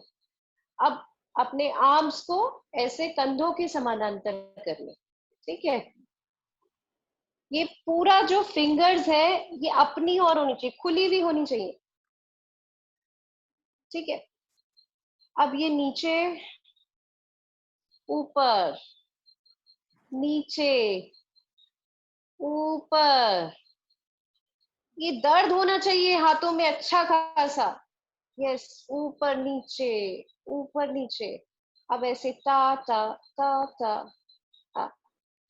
अब अपने आर्म्स को ऐसे कंधों के समानांतर कर ले। ठीक है, ये पूरा जो फिंगर्स है ये अपनी ओर होनी चाहिए, खुली हुई होनी चाहिए। ठीक है, अब ये नीचे, ऊपर, नीचे, ऊपर। ये दर्द होना चाहिए हाथों में अच्छा खासा। यस, ऊपर नीचे, ऊपर नीचे। अब ऐसे टा टा टा टा।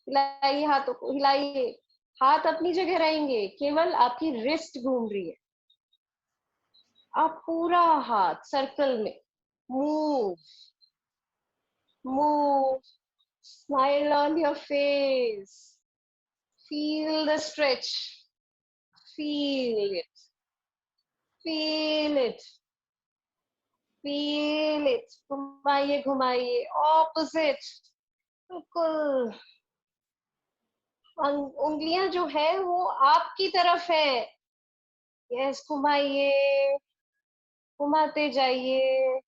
हिलाइए हाथों को, हिलाइए। हाथ अपनी जगह रहेंगे, केवल आपकी रिस्ट घूम रही है। आप पूरा हाथ सर्कल में move, move. Smile on your face. Feel the stretch. Feel it, feel it, feel it. घुमाइए, घुमाइए, ऑपोजिट। बिल्कुल, उंगलियां जो है वो आपकी तरफ है। यस, घुमाइए, घुमाते जाइए।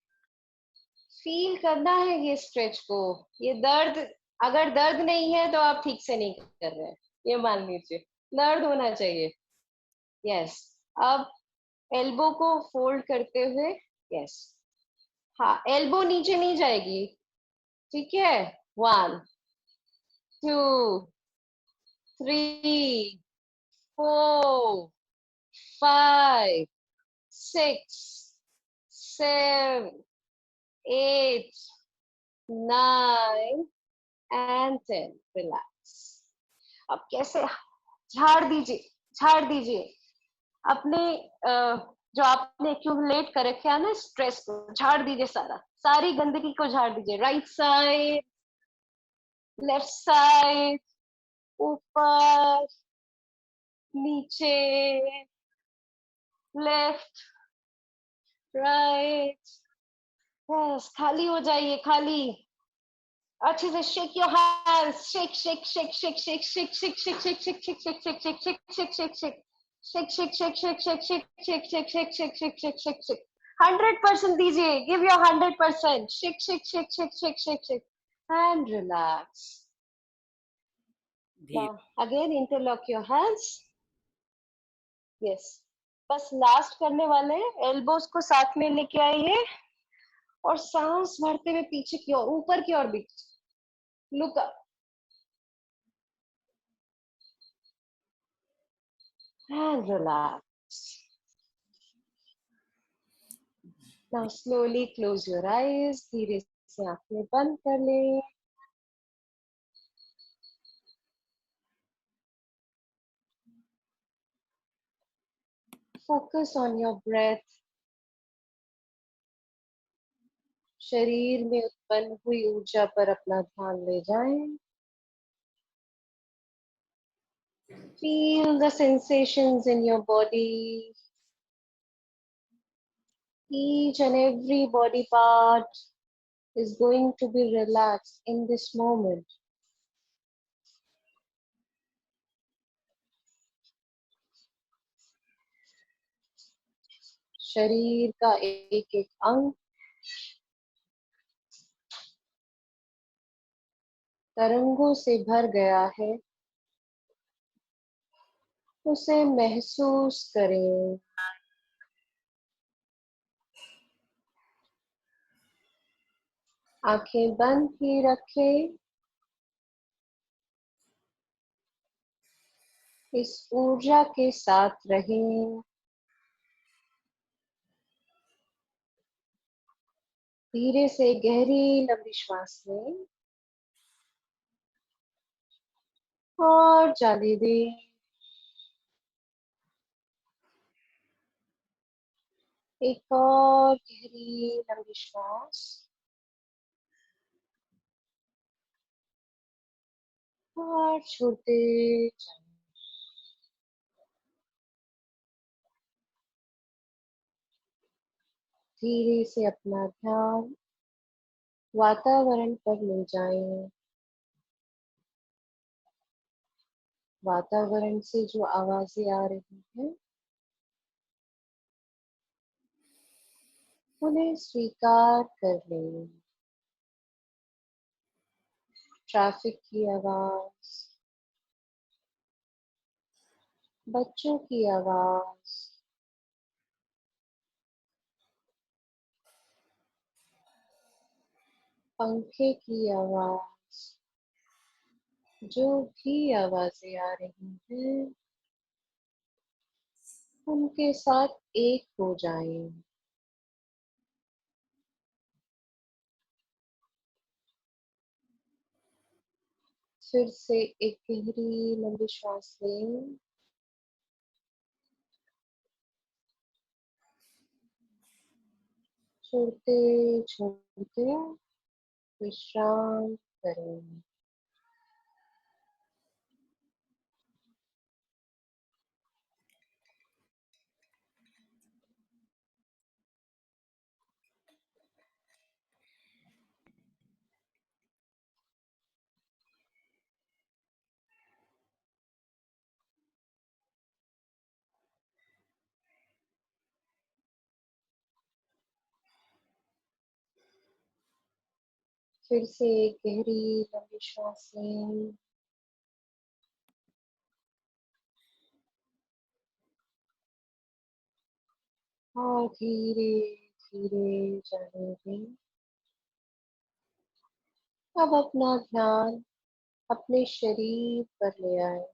फील करना है ये स्ट्रेच को। ये दर्द, अगर दर्द नहीं है तो आप ठीक से नहीं कर रहे हैं, ये मान लीजिए। दर्द होना चाहिए। यस, अब एल्बो को फोल्ड करते हुए, यस, हाँ, एल्बो नीचे नहीं जाएगी। ठीक है, 1 2 3 4 5 6 7 8 9 and 10। रिलैक्स। अब कैसे, झाड़ दीजिए, झाड़ दीजिए अपने जो आपने एक्यूमुलेट कर रखे है ना स्ट्रेस को, झाड़ दीजिए सारा, सारी गंदगी को झाड़ दीजिए। राइट साइड, लेफ्ट साइड, ऊपर, नीचे, लेफ्ट, राइट। बस खाली हो जाइए, खाली। अच्छे से shake your hands, shake shake shake shake shake shake shake shake shake shake shake shake shake shake shake shake shake shake shake shake shake shake shake shake shake shake shake shake shake shake shake shake 100% दीजिए, give your 100%, shake shake shake shake shake shake shake and relax। धीरे। Now, again, interlock your hands. Yes. बस लास्ट करने वाले हैं, एल्बोस को साथ में लेके आइए और सांस भरते हुए पीछे की ओर, ऊपर की ओर भी look up and relax. Now slowly close your eyes. धीरे से आंखें बंद कर ले. Focus on your breath. शरीर में उत्पन्न हुई ऊर्जा पर अपना ध्यान ले जाएं. Feel the sensations in your body. Each and every body part is going to be relaxed in this moment. शरीर का एक एक अंग तरंगों से भर गया है. उसे महसूस करें. आंखें बंद ही रखें. इस ऊर्जा के साथ रहें. धीरे से गहरी लंबी श्वास लें और जाने दें. एक और गहरी लंबी श्वास और छोड़ते जाएं. धीरे से अपना ध्यान वातावरण पर ले जाएं. वातावरण से जो आवाजें आ रही हैं उन्हें स्वीकार कर लें. ट्रैफिक की आवाज, बच्चों की आवाज, पंखे की आवाज, जो भी आवाजें आ रही हैं उनके साथ एक हो जाएं. फिर से एक गहरी लंबी श्वास लें. छोड़ते छोड़ते विश्राम करें. फिर से एक गहरी लंबी श्वास लें. और धीरे धीरे जाने दें. अब अपना ध्यान अपने शरीर पर ले आए.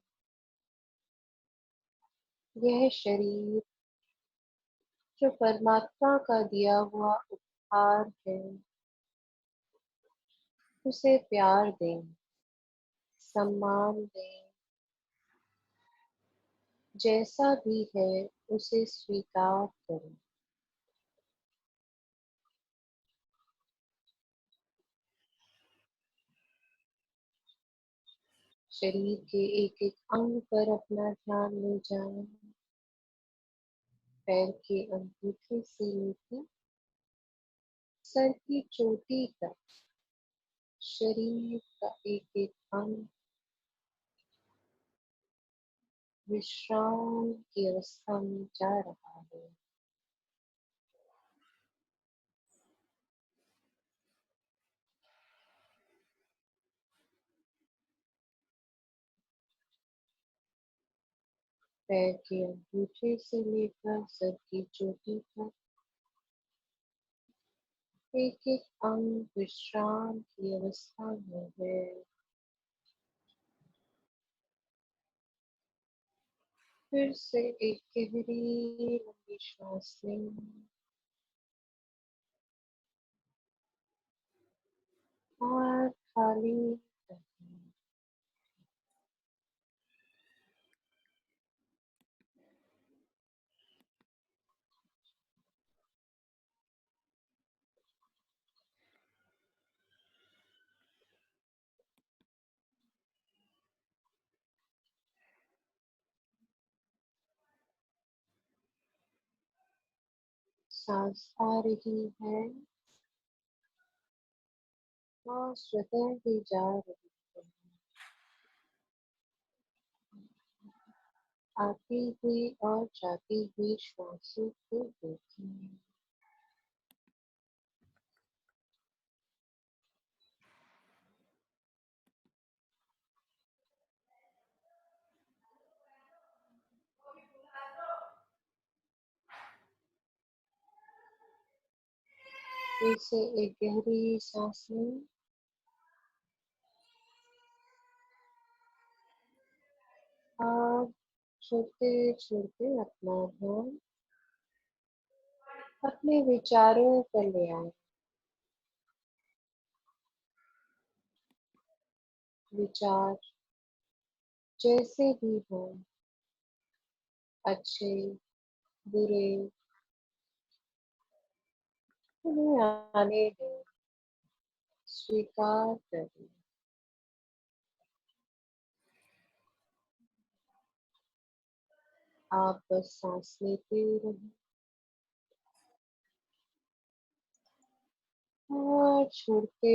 यह शरीर जो परमात्मा का दिया हुआ उपहार है, उसे प्यार दें, सम्मान दें. जैसा भी है उसे स्वीकार करें. शरीर के एक एक अंग पर अपना ध्यान ले जाएं. पैर के अंगूठे से लेकर सर की चोटी तक शरीर का एक एक अंग विश्राम की अवस्था में जा रहा है. पैर के अंगूठे से लेकर सर की चोटी तक एक एक अंग विश्राम की अवस्था में है। फिर से एक गहरी लंबी श्वास लें और खाली रखें। सांस आ रही है और स्वतः ही जा रही है। आती हुई और जाती हुई श्वासों को देखें। फिर से एक गहरी सांस लें और छोड़ते छोड़ते अपना ध्यान अपने विचारों पर ले आए। विचार जैसे भी हो, अच्छे बुरे, उन्हें आने दें, स्वीकार करें। आप बस सांस लेते रहें और छोड़ते।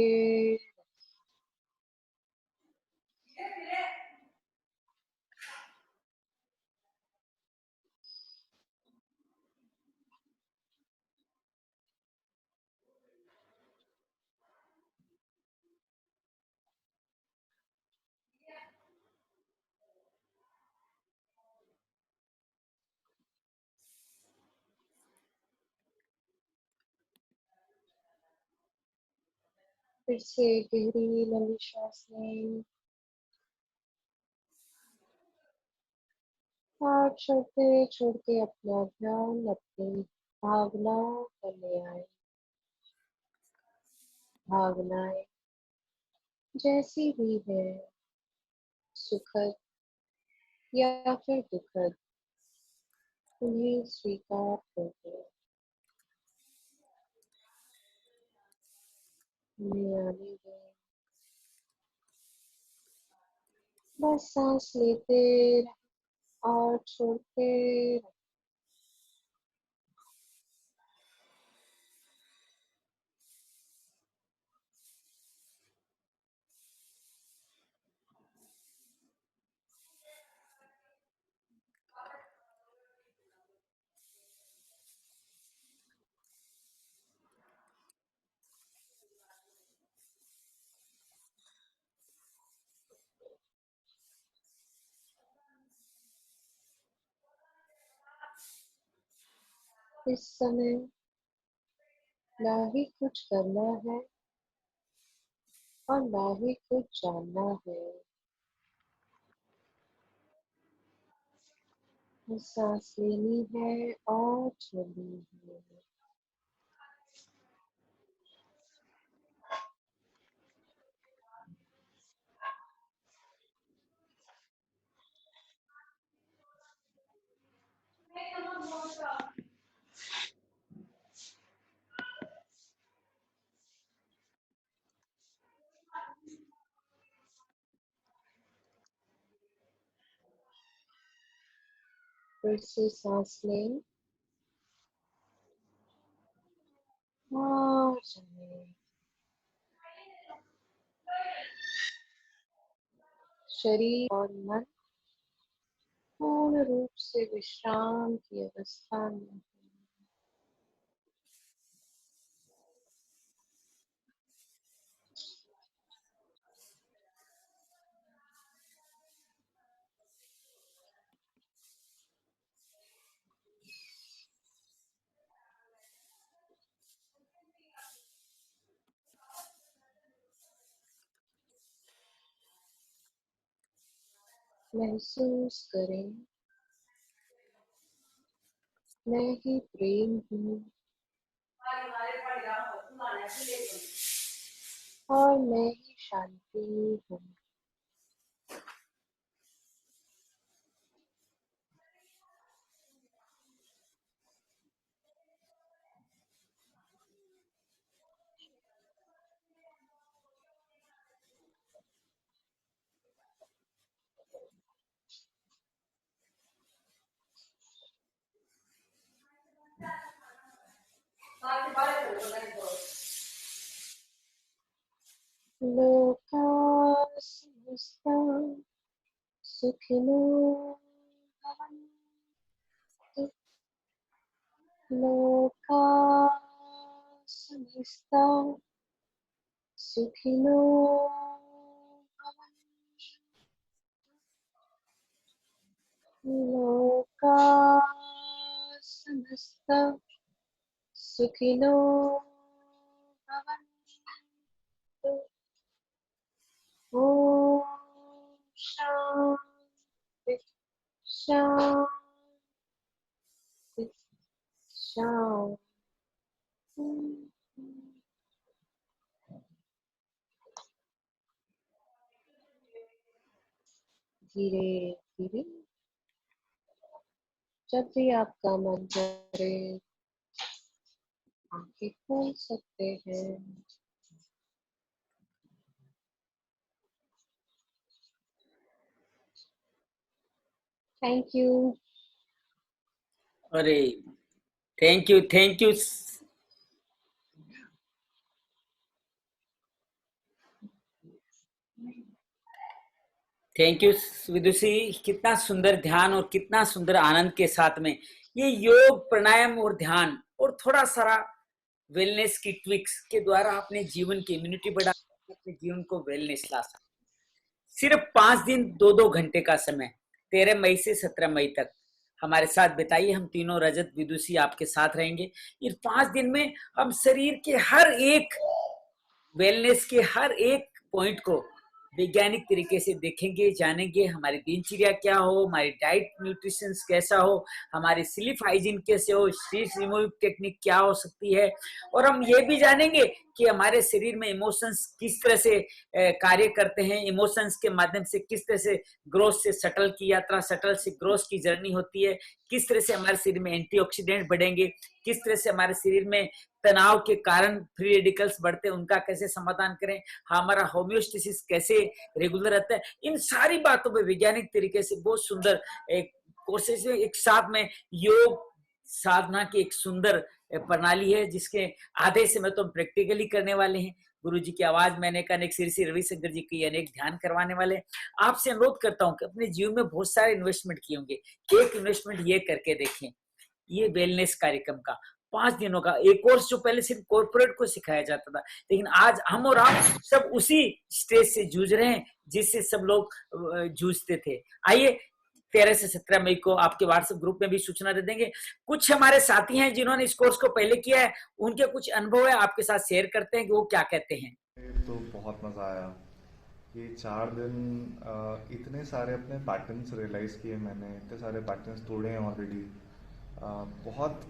फिर से गहरी लंबी सांस लें और छोड़ते छोड़ते अपना ध्यान अपनी भावनाओं पर ले आए। भावनाएं जैसी भी है, सुखद या फिर दुखद, उन्हें स्वीकार करें। उन्हें आने दें। बस सांस लेते रहें और छोड़ते रहें। इस समय ना ही कुछ करना है और ना ही कुछ जानना है। बस सांस लेनी है और छोड़नी है। फिर से सांस लें और छोड़ें। शरीर और मन पूर्ण रूप से विश्राम की अवस्था में है। महसूस करें मैं ही प्रेम हूँ और मैं ही शांति हूँ। लोका समस्ता सुखिनो भवन्तु। लोका समस्ता सुखिनो भवन्तु। लोका समस्ता सुखिनो भवन्तु। ओम शांति शांति शांति। धीरे धीरे जब भी आपका मन करे आंखें खोल सकते हैं। Thank you. अरे थैंक यू विदुषी। कितना सुंदर ध्यान और कितना सुंदर आनंद के साथ में ये योग प्राणायाम और ध्यान और थोड़ा सारा वेलनेस की ट्विक्स के द्वारा अपने जीवन की इम्यूनिटी बढ़ा, अपने जीवन को वेलनेस ला सकते। सिर्फ 5 दिन 2-2 घंटे का समय 13 मई से 17 मई तक हमारे साथ बिताइए। हम तीनों रजत विदुषी आपके साथ रहेंगे। इन 5 दिन में हम शरीर के हर एक वेलनेस के हर एक पॉइंट को वैज्ञानिक तरीके से देखेंगे, जानेंगे। हमारी दिनचर्या क्या हो, हमारी डाइट न्यूट्रिशन कैसा हो, हमारी स्लीप हाइजीन कैसे हो, स्ट्रेस रिमूव टेक्निक क्या हो सकती है, और हम ये भी जानेंगे कि हमारे शरीर में इमोशंस किस तरह से कार्य करते हैं। इमोशंस के माध्यम से किस तरह से ग्रोथ से सटल की यात्रा, सटल से ग्रोथ की जर्नी होती है, किस तरह से हमारे शरीर में एंटीऑक्सीडेंट बढ़ेंगे, किस तरह से हमारे शरीर में तनाव के कारण फ्री रेडिकल्स बढ़ते हैं, उनका कैसे समाधान करें, हमारा होम्योस्टेसिस कैसे रेगुलर रहता है। इन सारी बातों पे वैज्ञानिक तरीके से बहुत सुंदर एक कोर्सेज में एक साथ में योग साधना की एक सुंदर प्रणाली है, जिसके आधे से मैं तो प्रैक्टिकली करने वाले हैं। गुरु जी की आवाज मैंने कहा, अनेक श्री रविशंकर जी की अनेक ध्यान करवाने वाले। आपसे अनुरोध करता हूं कि अपने जीवन में बहुत सारे इन्वेस्टमेंट किए होंगे, एक इन्वेस्टमेंट ये करके देखें। ये वेलनेस कार्यक्रम का 5 दिनों का एक कोर्स जो पहले सिर्फ कॉर्पोरेट को सिखाया जाता था, लेकिन आज हम और आप सब उसी स्टेज से जूझ रहे हैं जिससे सब लोग जूझते थे। आइए 13 से 17 मई को आपके व्हाट्सएप ग्रुप में भी सूचना दे देंगे। कुछ हमारे साथी हैं जिन्होंने इस कोर्स को पहले किया है, उनके कुछ अनुभव है आपके साथ शेयर करते हैं कि वो क्या कहते हैं। तो बहुत मजा आया। ये 4 दिन इतने सारे अपने पैटर्न्स रियलाइज किए मैंने, इतने सारे पैटर्न्स तोड़े हैं ऑलरेडी। बहुत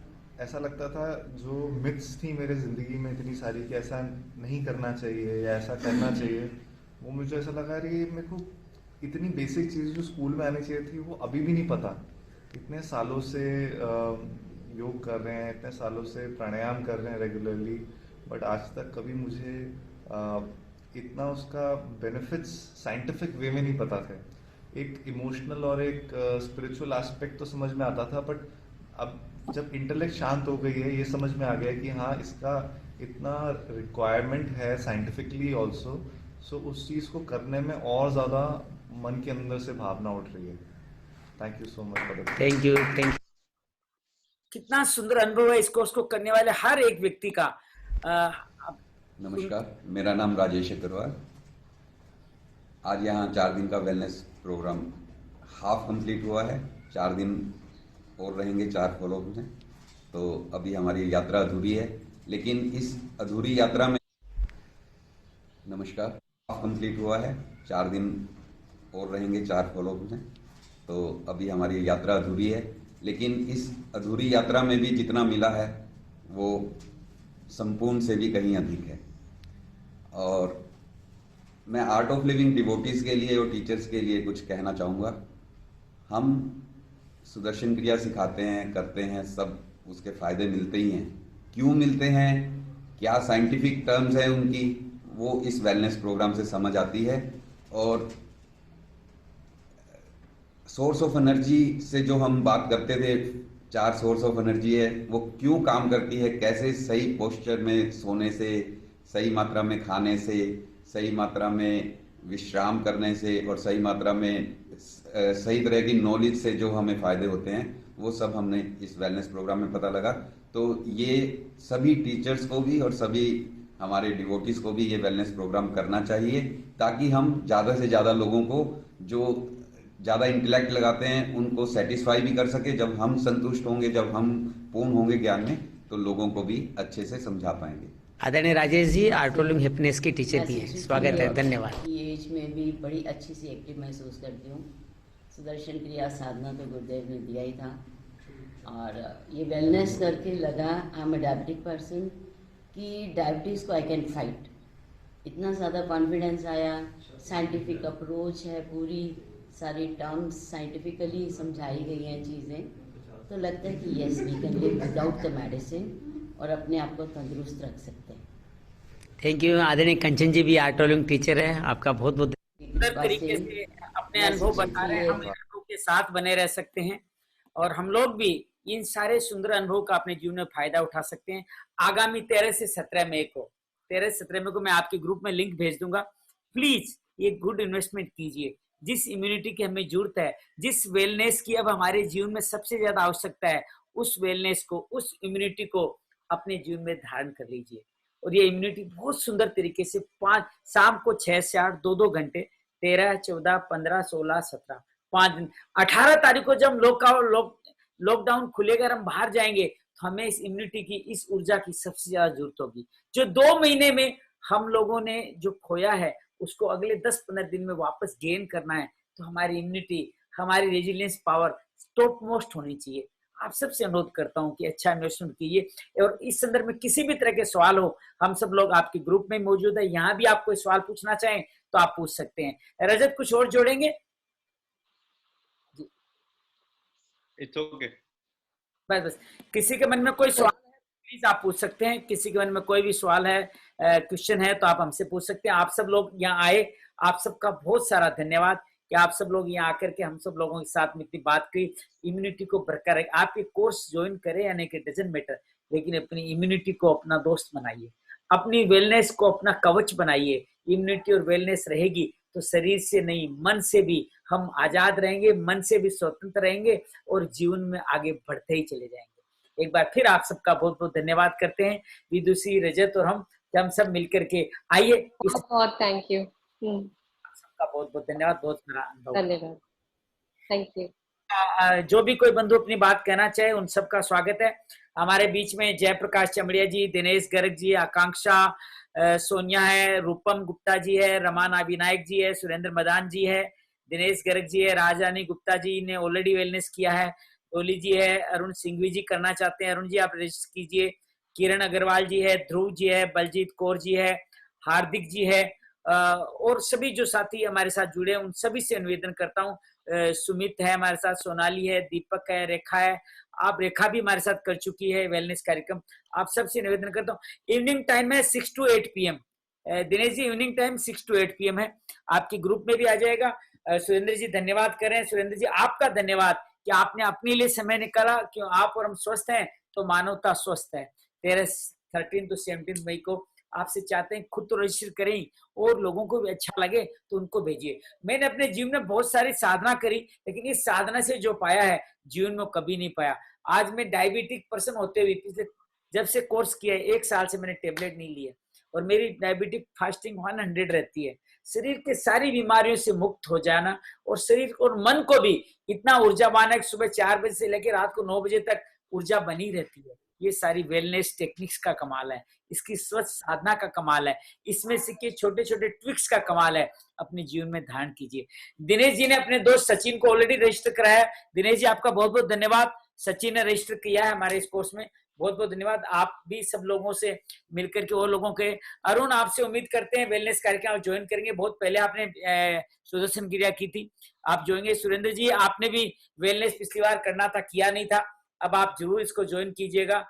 ऐसा लगता था जो मिथ्स थी मेरे ज़िंदगी में इतनी सारी कि ऐसा नहीं करना चाहिए या ऐसा करना चाहिए, वो मुझे ऐसा लगा अरे मेरे को इतनी बेसिक चीज़ जो स्कूल में आनी चाहिए थी वो अभी भी नहीं पता। इतने सालों से योग कर रहे हैं, इतने सालों से प्राणायाम कर रहे हैं रेगुलरली, बट आज तक कभी मुझे इतना उसका बेनिफिट्स साइंटिफिक वे में नहीं पता थे। एक इमोशनल और एक स्पिरिचुअल एस्पेक्ट तो समझ में आता था, बट अब जब इंटेलेक्ट शांत हो गई है ये समझ में आ गया कि हाँ इसका इतना रिक्वायरमेंट है साइंटिफिकली ऑल्सो। सो उस चीज़ को करने में और ज़्यादा मन के अंदर से भावना उठ रही है। Thank you so much. Thank you. कितना सुंदर अनुभव है इस कोर्स को करने वाले हर एक व्यक्ति का। नमस्कार, मेरा नाम राजेश अग्रवाल। आज यहाँ 4 दिन का वेलनेस प्रोग्राम हाफ कंप्लीट हुआ है, 4 दिन और रहेंगे 4 फॉलोअप में। तो अभी हमारी यात्रा अधूरी है, लेकिन इस अधूरी यात्रा में नमस्कार हाफ कंप्लीट हुआ है, 4 दिन और रहेंगे 4 फॉलोअप में। तो अभी हमारी यात्रा अधूरी है, लेकिन इस अधूरी यात्रा में भी जितना मिला है वो संपूर्ण से भी कहीं अधिक है। और मैं आर्ट ऑफ लिविंग डिवोटीज के लिए और टीचर्स के लिए कुछ कहना चाहूँगा। हम सुदर्शन क्रिया सिखाते हैं, करते हैं, सब उसके फायदे मिलते ही हैं। क्यों मिलते हैं, क्या साइंटिफिक टर्म्स हैं उनकी, वो इस वेलनेस प्रोग्राम से समझ आती है। और सोर्स ऑफ एनर्जी से जो हम बात करते थे, 4 सोर्स ऑफ एनर्जी है, वो क्यों काम करती है, कैसे सही पोस्चर में सोने से, सही मात्रा में खाने से, सही मात्रा में विश्राम करने से और सही मात्रा में सही तरह की नॉलेज से जो हमें फायदे होते हैं, वो सब हमने इस वेलनेस प्रोग्राम में पता लगा। तो ये सभी टीचर्स को भी और सभी हमारे डिवोटीज को भी ये वेलनेस प्रोग्राम करना चाहिए, ताकि हम ज़्यादा से ज़्यादा लोगों को जो ज़्यादा इंटेलेक्ट लगाते हैं उनको सेटिस्फाई भी कर सके। जब हम संतुष्ट होंगे, जब हम पूर्ण होंगे ज्ञान में, तो लोगों को भी अच्छे से समझा पाएंगे। आदरणीय Rajesh ji art of living happiness के टीचर भी हैं, स्वागत है, धन्यवाद। ये एज में भी बड़ी अच्छी सी एक्टिव महसूस करती हूँ। सुदर्शन क्रिया साधना तो गुरुदेव ने दिया ही था, और ये वेलनेस करके लगा I am a diabetic person कि डायबिटीज़ को आई कैन फाइट। इतना ज़्यादा कॉन्फिडेंस आया, साइंटिफिक अप्रोच है, पूरी सारी टर्म्स साइंटिफिकली समझाई गई हैं चीज़ें, तो लगता है कि yes we can live without the medicine और अपने आप को तंदुरुस्त रख सकते हैं। Thank you. आदरणीय कंचन जी भी आर्ट ऑफ लिविंग टीचर है, आपका बहुत बहुत तरीके से अपने अनुभव बता रहे हैं। हम अनुभव के साथ बने रह सकते हैं और हम लोग भी इन सारे सुंदर अनुभव का अपने जीवन में फायदा उठा सकते हैं। आगामी 13 से 17 मई को मैं आपके ग्रुप में लिंक भेज दूंगा। प्लीज ये गुड इन्वेस्टमेंट कीजिए। जिस इम्यूनिटी की हमें जरूरत है, जिस वेलनेस की अब हमारे जीवन में सबसे ज्यादा आवश्यकता है, उस वेलनेस को, उस इम्यूनिटी को अपने जीवन में धारण कर लीजिए। और ये इम्यूनिटी बहुत सुंदर तरीके से शाम को 6 से 8 2-2 घंटे 13, 14, 15, 16, 17 5 दिन 18 तारीख को जब लॉकडाउन खुलेगा, हम बाहर जाएंगे, तो हमें इस इम्यूनिटी की, इस ऊर्जा की सबसे ज्यादा जरूरत होगी। जो 2 महीने में हम लोगों ने जो खोया है उसको अगले 10-15 दिन में वापस गेन करना है। तो हमारी इम्यूनिटी, हमारी रेजिलियंस पावर टॉप मोस्ट होनी चाहिए। आप सबसे अनुरोध करता हूं कि अच्छा इन्वेस्टमेंट कीजिए। और इस संदर्भ में किसी भी तरह के सवाल हो, हम सब लोग आपके ग्रुप में मौजूद है। यहाँ भी आप कोई सवाल पूछना चाहें तो आप पूछ सकते हैं। रजत कुछ और जोड़ेंगे? It's okay. बस किसी के मन में कोई सवाल है प्लीज आप पूछ सकते हैं। किसी के मन में कोई भी सवाल है, क्वेश्चन है, तो आप हमसे पूछ सकते हैं। आप सब लोग यहाँ आए, आप सबका बहुत सारा धन्यवाद कि आप सब लोग यहाँ आकर के हम सब लोगों के साथ में इतनी बात की। इम्यूनिटी को बरकरार, आप ये कोर्स ज्वाइन करें या नहीं करें डजंट मैटर, लेकिन अपनी इम्यूनिटी को अपना दोस्त बनाइए, अपनी वेलनेस को अपना कवच बनाइए। इम्यूनिटी और वेलनेस रहेगी तो शरीर से नहीं, मन से भी हम आजाद रहेंगे, मन से भी स्वतंत्र रहेंगे और जीवन में आगे बढ़ते ही चले जाएंगे। एक बार फिर आप सबका बहुत बहुत धन्यवाद करते हैं। विदुषी, रजत और हम सब मिलकर के आइए। बहुत थैंक यू। सबका बहुत बहुत धन्यवाद, बहुत सारा अनुभव। धन्यवाद, थैंक यू। जो भी कोई बंधु अपनी बात कहना चाहे उन सबका स्वागत है। हमारे बीच में जयप्रकाश चमड़िया जी, दिनेश गर्ग जी, आकांक्षा, सोनिया है, रूपम गुप्ता जी है, रमाना विनायक जी है, सुरेंद्र मदान जी है, दिनेश गर्ग जी है, राजरानी गुप्ता जी ने ऑलरेडी वेलनेस किया है, टोली जी है, अरुण सिंघवी जी करना चाहते हैं, अरुण जी आप रजिस्टर कीजिए, किरण अग्रवाल जी है, ध्रुव जी है, बलजीत कौर जी है, हार्दिक जी है, और सभी जो साथी हमारे साथ जुड़े हैं उन सभी से निवेदन करता हूँ। सुमित है हमारे साथ, सोनाली है, दीपक है, रेखा है, आप रेखा भी हमारे साथ कर चुकी है वेलनेस कार्यक्रम। आप सबसे निवेदन करता हूँ, इवनिंग टाइम है 6 to 8 PM। Dinesh ji evening time 6 to 8 PM है, आपकी ग्रुप में भी आ जाएगा। सुरेंद्र जी धन्यवाद करें। सुरेंद्र जी आपका धन्यवाद कि आपने अपने लिए समय निकाला, क्यों आप और हम स्वस्थ हैं तो मानवता स्वस्थ है। 13 to 17 मई को आपसे चाहते हैं खुद तो रजिस्टर करें और लोगों को भी अच्छा लगे तो उनको भेजिए। मैंने अपने जीवन में बहुत सारी साधना करी, लेकिन इस साधना से जो पाया है जीवन में कभी नहीं पाया। आज मैं डायबिटिक पर्सन होते हुए पिछले जब से कोर्स किया है 1 साल से मैंने टेबलेट नहीं लिया और मेरी डायबिटिक फास्टिंग 100 रहती है। शरीर के सारी बीमारियों से मुक्त हो जाना और शरीर और मन को भी इतना ऊर्जावान है, सुबह 4 बजे से लेकर रात को 9 बजे तक ऊर्जा बनी रहती है। ये सारी वेलनेस टेक्निक्स का कमाल है, इसकी स्वच्छ साधना का कमाल है, इसमें से के छोटे छोटे ट्विक्स का कमाल है, अपने जीवन में धारण कीजिए। दिनेश जी ने अपने दोस्त सचिन को ऑलरेडी रजिस्टर कराया। दिनेश जी आपका बहुत बहुत धन्यवाद। सचिन ने रजिस्टर किया है हमारे इस कोर्स में, बहुत बहुत धन्यवाद। आप भी सब लोगों से मिलकर के और लोगों के, अरुण आपसे उम्मीद करते हैं वेलनेस कार्यक्रम आप ज्वाइन करेंगे। बहुत पहले आपने सुदर्शन क्रिया की थी, आप जोड़ेंगे। सुरेंद्र जी आपने भी वेलनेस पिछली बार करना था, किया नहीं था, अब आप जरूर इसको ज्वाइन कीजिएगा।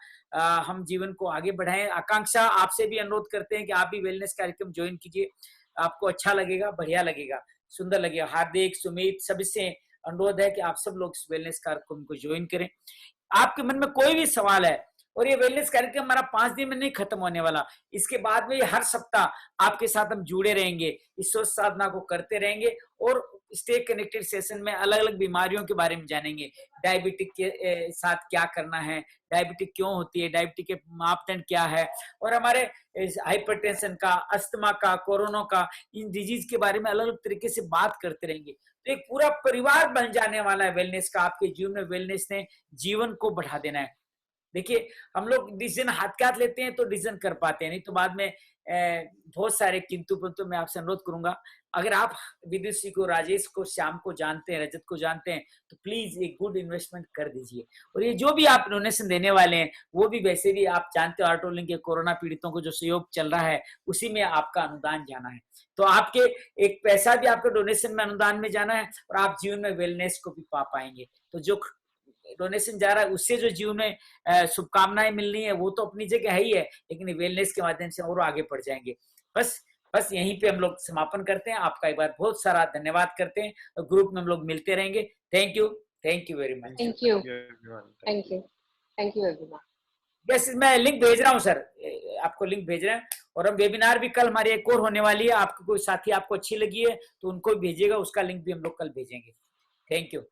हम जीवन को आगे बढ़ाएं। आकांक्षा आपसे भी अनुरोध करते हैं कि आप भी वेलनेस कार्यक्रम ज्वाइन कीजिए, आपको अच्छा लगेगा, बढ़िया लगेगा, सुंदर लगेगा। हार्दिक, सुमित, सभी से अनुरोध है कि आप सब लोग इस वेलनेस कार्यक्रम को ज्वाइन करें। आपके मन में कोई भी सवाल है, और ये वेलनेस कार्यक्रम हमारा 5 दिन में नहीं खत्म होने वाला, इसके बाद में हर सप्ताह आपके साथ हम जुड़े रहेंगे, इस स्वच्छ साधना को करते रहेंगे और स्टे कनेक्टेड सेशन में अलग अलग बीमारियों के बारे में जानेंगे। डायबिटिक के साथ क्या करना है, डायबिटिक क्यों होती है, डायबिटिक के मापदंड क्या है, और हमारे हाइपरटेंशन का, अस्थमा का, कोरोना का, इन डिजीज के बारे में अलग अलग तरीके से बात करते रहेंगे। तो एक पूरा परिवार बन जाने वाला है वेलनेस का। आपके जीवन में वेलनेस ने जीवन को बढ़ा देना है। देखिए हम लोग डिसीजन हाथ के हाथ लेते हैं तो डिसीजन कर पाते हैं, नहीं तो बाद में बहुत सारे किंतु परंतु। मैं आपसे अनुरोध करूंगा, अगर आप विदुषी को, राजेश को, श्याम को जानते हैं, रजत को जानते हैं, तो प्लीज एक गुड इन्वेस्टमेंट कर दीजिए। और ये जो भी आप डोनेशन देने वाले हैं वो भी वैसे भी आप जानते हो, ऑटोलिंक के कोरोना पीड़ितों को जो सहयोग चल रहा है उसी में आपका अनुदान जाना है। तो आपके एक पैसा भी आपके डोनेशन में, अनुदान में जाना है, और आप जीवन में वेलनेस को भी पा पाएंगे। तो जो डोनेशन जा रहा है उससे जो जीवन में शुभकामनाएं मिलनी है वो तो अपनी जगह है ही है, लेकिन वेलनेस के माध्यम से और आगे बढ़ जाएंगे। बस यहीं पे हम लोग समापन करते हैं। आपका एक बार बहुत सारा धन्यवाद करते हैं, और ग्रुप में हम लोग मिलते रहेंगे। Thank you very much. Thank you everyone. Yes, मैं लिंक भेज रहा हूँ सर, आपको लिंक भेज रहे हैं। और हम वेबिनार भी कल हमारी एक और होने वाली है, आपको कोई साथी आपको अच्छी लगी है तो उनको भी भेजिएगा, उसका लिंक भी हम लोग कल भेजेंगे। Thank you.